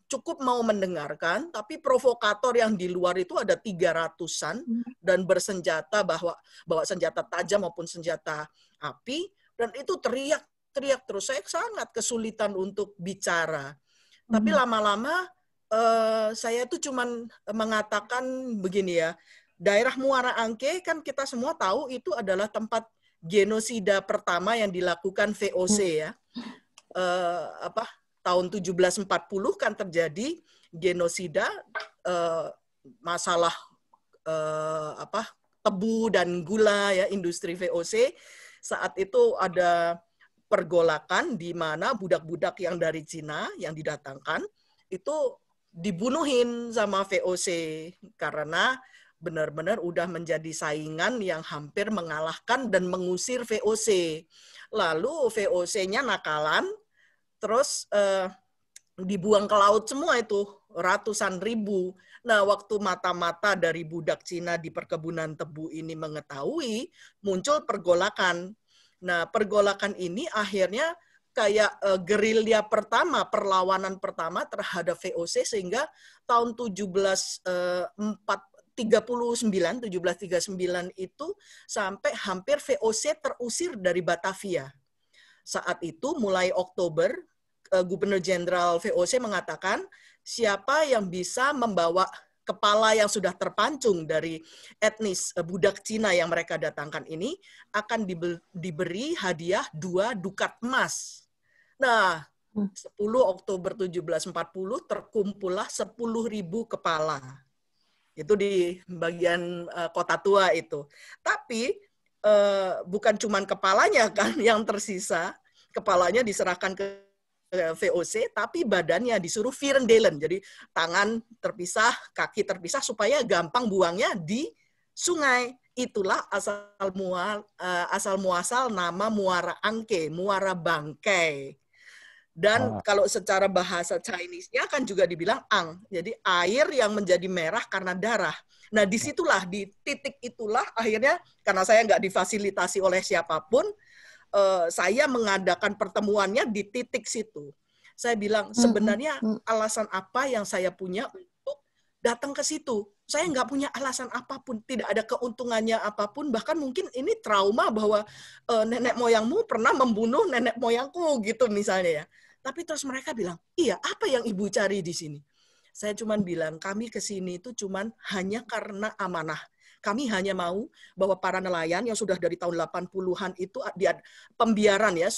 cukup mau mendengarkan, tapi provokator yang di luar itu ada 300-an dan bersenjata, bawa senjata tajam maupun senjata api, dan itu teriak-teriak terus. Saya sangat kesulitan untuk bicara. Tapi lama-lama saya tuh cuman mengatakan begini ya, daerah Muara Angke kan kita semua tahu itu adalah tempat genosida pertama yang dilakukan VOC ya. Tahun 1740 kan terjadi genosida, masalah tebu dan gula ya, industri VOC. Saat itu ada pergolakan di mana budak-budak yang dari Cina yang didatangkan itu dibunuhin sama VOC karena benar-benar udah menjadi saingan yang hampir mengalahkan dan mengusir VOC. Lalu VOC-nya nakalan, terus dibuang ke laut semua itu, ratusan ribu. Nah, waktu mata-mata dari budak Cina di perkebunan tebu ini mengetahui, muncul pergolakan. Nah, pergolakan ini akhirnya kayak gerilya pertama, perlawanan pertama terhadap VOC, sehingga tahun 1739 itu sampai hampir VOC terusir dari Batavia. Saat itu mulai Oktober, Gubernur Jenderal VOC mengatakan siapa yang bisa membawa kepala yang sudah terpancung dari etnis budak Cina yang mereka datangkan ini akan diberi hadiah 2 dukat emas. Nah, 10 Oktober 1740 terkumpullah 10.000 kepala. Itu di bagian Kota Tua itu. Tapi bukan cuma kepalanya kan yang tersisa, kepalanya diserahkan ke VOC, tapi badannya disuruh virendelen, jadi tangan terpisah, kaki terpisah supaya gampang buangnya di sungai. Itulah asal muasal nama Muara Angke, Muara Bangkai. Dan kalau secara bahasa Chinese-nya kan juga dibilang ang, jadi air yang menjadi merah karena darah. Nah, disitulah, di titik itulah akhirnya, karena saya nggak difasilitasi oleh siapapun, saya mengadakan pertemuannya di titik situ. Saya bilang, sebenarnya alasan apa yang saya punya untuk datang ke situ? Saya nggak punya alasan apapun, tidak ada keuntungannya apapun, bahkan mungkin ini trauma bahwa nenek moyangmu pernah membunuh nenek moyangku, gitu misalnya ya. Tapi terus mereka bilang, iya, apa yang ibu cari di sini? Saya cuma bilang, kami ke sini itu cuma hanya karena amanah. Kami hanya mau bahwa para nelayan yang sudah dari tahun 80-an itu pembiaran ya,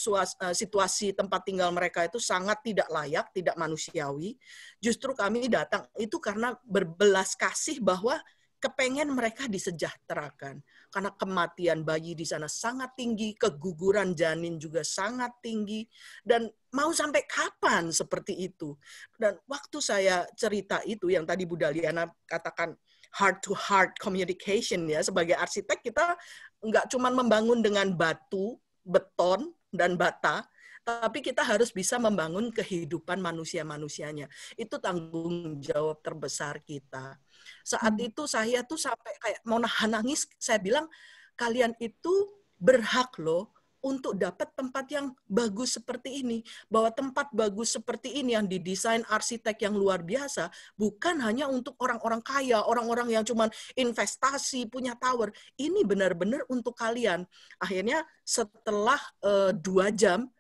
situasi tempat tinggal mereka itu sangat tidak layak, tidak manusiawi. Justru kami datang itu karena berbelas kasih bahwa kepengen mereka disejahterakan. Karena kematian bayi di sana sangat tinggi, keguguran janin juga sangat tinggi, dan mau sampai kapan seperti itu? Dan waktu saya cerita itu, yang tadi Bu Daliana katakan, heart-to-heart communication ya, sebagai arsitek kita nggak cuma membangun dengan batu, beton, dan bata, tapi kita harus bisa membangun kehidupan manusia-manusianya. Itu tanggung jawab terbesar kita. Saat itu saya tuh sampai kayak mau nahan nangis, saya bilang, kalian itu berhak loh untuk dapat tempat yang bagus seperti ini. Bahwa tempat bagus seperti ini yang didesain arsitek yang luar biasa, bukan hanya untuk orang-orang kaya, orang-orang yang cuma investasi, punya tower. Ini benar-benar untuk kalian. Akhirnya setelah 2 jam,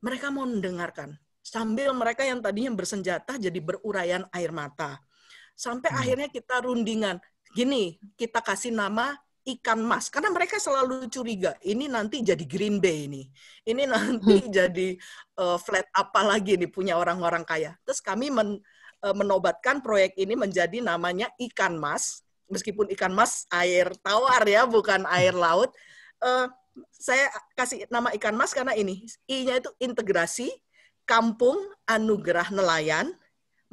mereka mau mendengarkan. Sambil mereka yang tadinya bersenjata jadi berurayan air mata. Sampai akhirnya kita rundingan. Gini, kita kasih nama ikan mas, karena mereka selalu curiga, ini nanti jadi Green Bay ini nanti jadi flat apa lagi nih punya orang-orang kaya. Terus kami menobatkan proyek ini menjadi namanya ikan mas, meskipun ikan mas air tawar ya, bukan air laut. Saya kasih nama ikan mas karena ini, I-nya itu integrasi, kampung anugerah nelayan,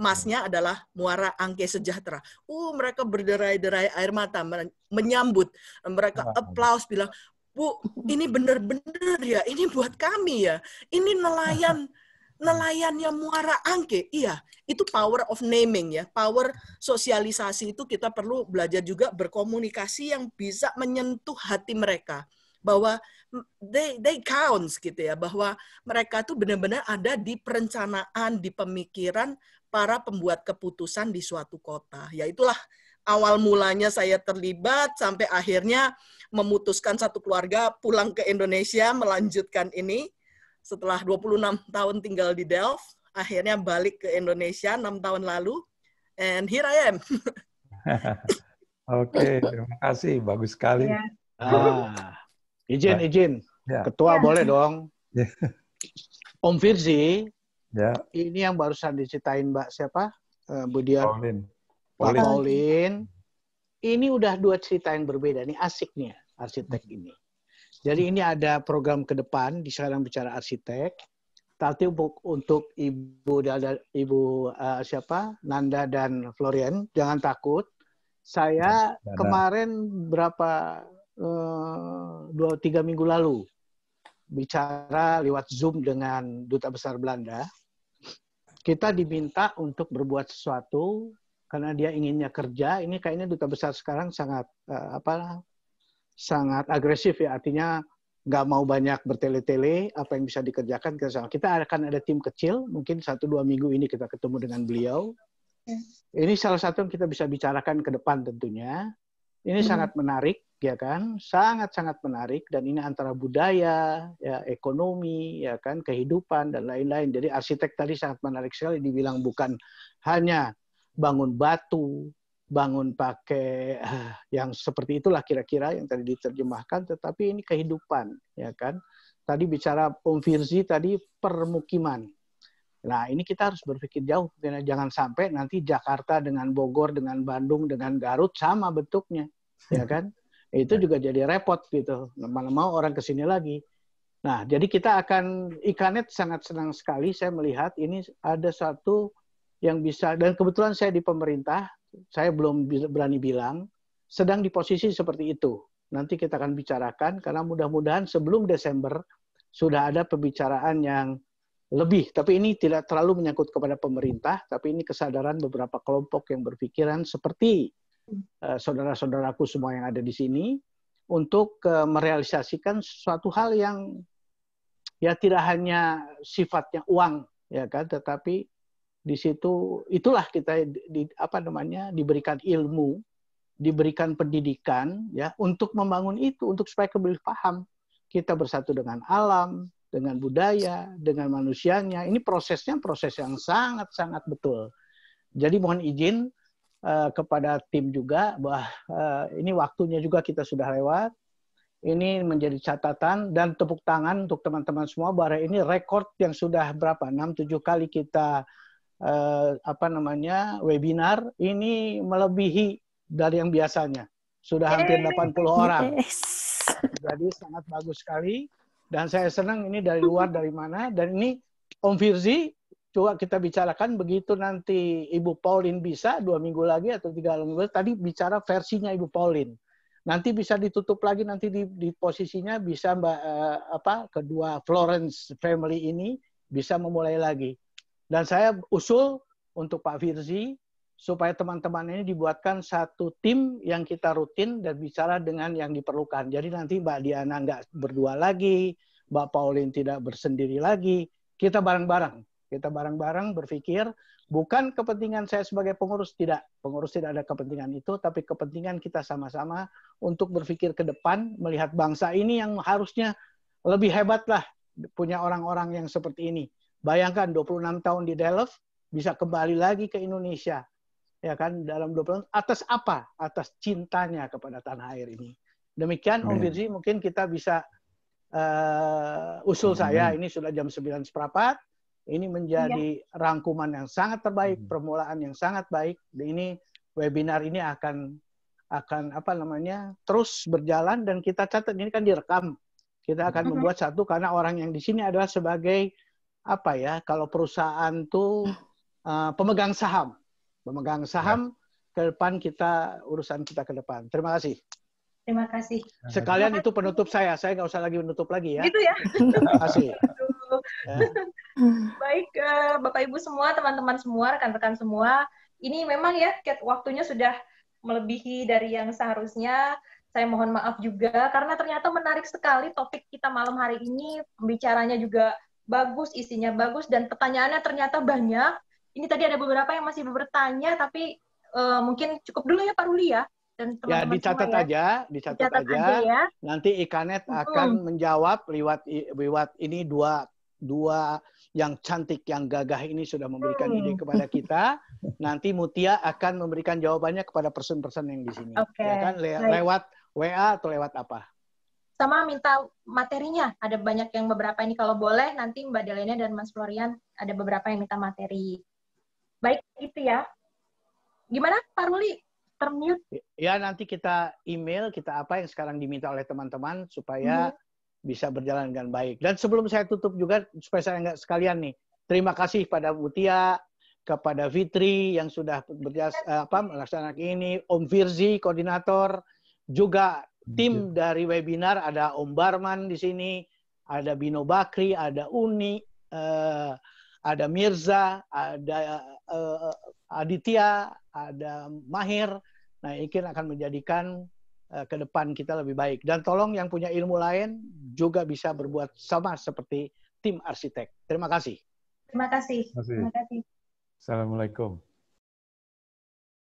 masnya adalah Muara Angke Sejahtera. Mereka berderai-derai air mata menyambut. Mereka applause bilang, Bu, ini benar-benar ya, ini buat kami ya. Ini nelayannya Muara Angke. Iya, itu power of naming ya. Power sosialisasi itu kita perlu belajar juga berkomunikasi yang bisa menyentuh hati mereka. Bahwa they counts gitu ya, bahwa mereka tuh benar-benar ada di perencanaan, di pemikiran para pembuat keputusan di suatu kota. Ya itulah awal mulanya saya terlibat sampai akhirnya memutuskan satu keluarga pulang ke Indonesia melanjutkan ini. Setelah 26 tahun tinggal di Delft, akhirnya balik ke Indonesia 6 tahun lalu, and here I am. Oke, terima kasih. Bagus sekali. Ya. Izin. Ya. Ketua boleh dong. Ya. Om Firzi, Ya. ini yang barusan diceritain Mbak siapa? Bu Dian. Pak Paulin. Paulin. Ini udah 2 cerita yang berbeda. Ini asik nih arsitek ini. Jadi ini ada program ke depan, di sekarang bicara arsitek. Tapi untuk Ibu siapa? Nanda dan Florian, jangan takut. Saya kemarin berapa 2-3 minggu lalu bicara lewat Zoom dengan Duta Besar Belanda. Kita diminta untuk berbuat sesuatu karena dia inginnya kerja. Ini kayaknya Duta Besar sekarang sangat sangat agresif ya, artinya nggak mau banyak bertele-tele, apa yang bisa dikerjakan kita akan ada tim kecil, mungkin 1-2 minggu ini kita ketemu dengan beliau. Ini salah satu yang kita bisa bicarakan ke depan tentunya. Ini sangat menarik, ya kan? Sangat-sangat menarik, dan ini antara budaya, ya, ekonomi, ya kan, kehidupan dan lain-lain. Jadi arsitek tadi sangat menarik sekali, dibilang bukan hanya bangun batu, bangun pakai yang seperti itulah kira-kira yang tadi diterjemahkan, tetapi ini kehidupan, ya kan? Tadi bicara Om Firzi tadi permukiman. Nah, ini kita harus berpikir jauh, jangan sampai nanti Jakarta dengan Bogor, dengan Bandung, dengan Garut sama bentuknya, ya kan? Itu juga jadi repot gitu. Mana mau orang ke sini lagi. Nah, jadi kita akan Ikanet sangat senang sekali saya melihat ini ada satu yang bisa, dan kebetulan saya di pemerintah, saya belum berani bilang, sedang di posisi seperti itu. Nanti kita akan bicarakan, karena mudah-mudahan sebelum Desember sudah ada pembicaraan yang lebih. Tapi ini tidak terlalu menyangkut kepada pemerintah, tapi ini kesadaran beberapa kelompok yang berpikiran seperti saudara-saudaraku semua yang ada di sini, untuk merealisasikan suatu hal yang ya tidak hanya sifatnya uang, ya kan, tetapi di situ itulah kita diberikan ilmu, diberikan pendidikan ya untuk membangun itu, untuk supaya kembali paham kita bersatu dengan alam, dengan budaya, dengan manusianya. Ini prosesnya proses yang sangat-sangat betul. Jadi mohon izin kepada tim juga bahwa ini waktunya juga kita sudah lewat. Ini menjadi catatan dan tepuk tangan untuk teman-teman semua bahwa ini rekor yang sudah berapa? 6-7 kali kita webinar, ini melebihi dari yang biasanya. Sudah hampir 80 orang. Jadi sangat bagus sekali. Dan saya senang ini dari luar, dari mana. Dan ini Om Firzi, coba kita bicarakan begitu nanti Ibu Paulin bisa 2 minggu lagi atau 3 minggu lagi. Tadi bicara versinya Ibu Paulin. Nanti bisa ditutup lagi, nanti di posisinya bisa kedua Florence family ini bisa memulai lagi. Dan saya usul untuk Pak Firzi, supaya teman-teman ini dibuatkan satu tim yang kita rutin dan bicara dengan yang diperlukan. Jadi nanti Mbak Diana nggak berdua lagi, Mbak Paulin tidak bersendiri lagi. Kita bareng-bareng. Kita bareng-bareng berpikir, bukan kepentingan saya sebagai pengurus, tidak. Pengurus tidak ada kepentingan itu, tapi kepentingan kita sama-sama untuk berpikir ke depan, melihat bangsa ini yang harusnya lebih hebat lah, punya orang-orang yang seperti ini. Bayangkan 26 tahun di Delft, bisa kembali lagi ke Indonesia. Ya kan, dalam 20 tahun, atas apa? Atas cintanya kepada tanah air ini. Demikian Om Firzi, mungkin kita bisa usul saya, ini sudah jam 9:15, ini menjadi rangkuman yang sangat terbaik, permulaan yang sangat baik. Ini webinar ini akan terus berjalan, dan kita catat, ini kan direkam. Kita akan membuat satu, karena orang yang di sini adalah sebagai kalau perusahaan tuh pemegang saham. Pemegang saham ke depan kita, urusan kita ke depan. Terima kasih. Terima kasih. Sekalian itu penutup saya nggak usah lagi menutup lagi ya. Gitu ya. Terima kasih. Baik, Bapak Ibu semua, teman-teman semua, rekan-rekan semua, ini memang ya waktunya sudah melebihi dari yang seharusnya. Saya mohon maaf juga karena ternyata menarik sekali topik kita malam hari ini, pembicaranya juga bagus, isinya bagus, dan pertanyaannya ternyata banyak. Ini tadi ada beberapa yang masih bertanya, tapi mungkin cukup dulu ya Pak Ruli ya. Dan teman-teman dicatat semua, dicatat aja. Ya. Nanti Ikanet akan menjawab lewat ini 2 dua yang cantik, yang gagah ini sudah memberikan ide kepada kita. Nanti Mutia akan memberikan jawabannya kepada person-person yang di sini. Oke, Ya kan? Lewat WA atau lewat apa? Sama minta materinya. Ada banyak yang beberapa ini kalau boleh nanti Mbak Delena dan Mas Florian ada beberapa yang minta materi. Baik, itu ya. Gimana Pak Ruli? Termute? Ya, nanti kita email, kita apa yang sekarang diminta oleh teman-teman supaya bisa berjalan dengan baik. Dan sebelum saya tutup juga, supaya saya nggak sekalian nih, terima kasih pada Mutia, kepada Fitri yang sudah melaksanakan ini, Om Firzi, koordinator, juga tim dari webinar, ada Om Barman di sini, ada Bino Bakri, ada Uni, ada Mirza, ada Aditya, ada Mahir. Nah, ini akan menjadikan ke depan kita lebih baik. Dan tolong yang punya ilmu lain juga bisa berbuat sama seperti tim arsitek. Terima kasih. Terima kasih. Assalamualaikum.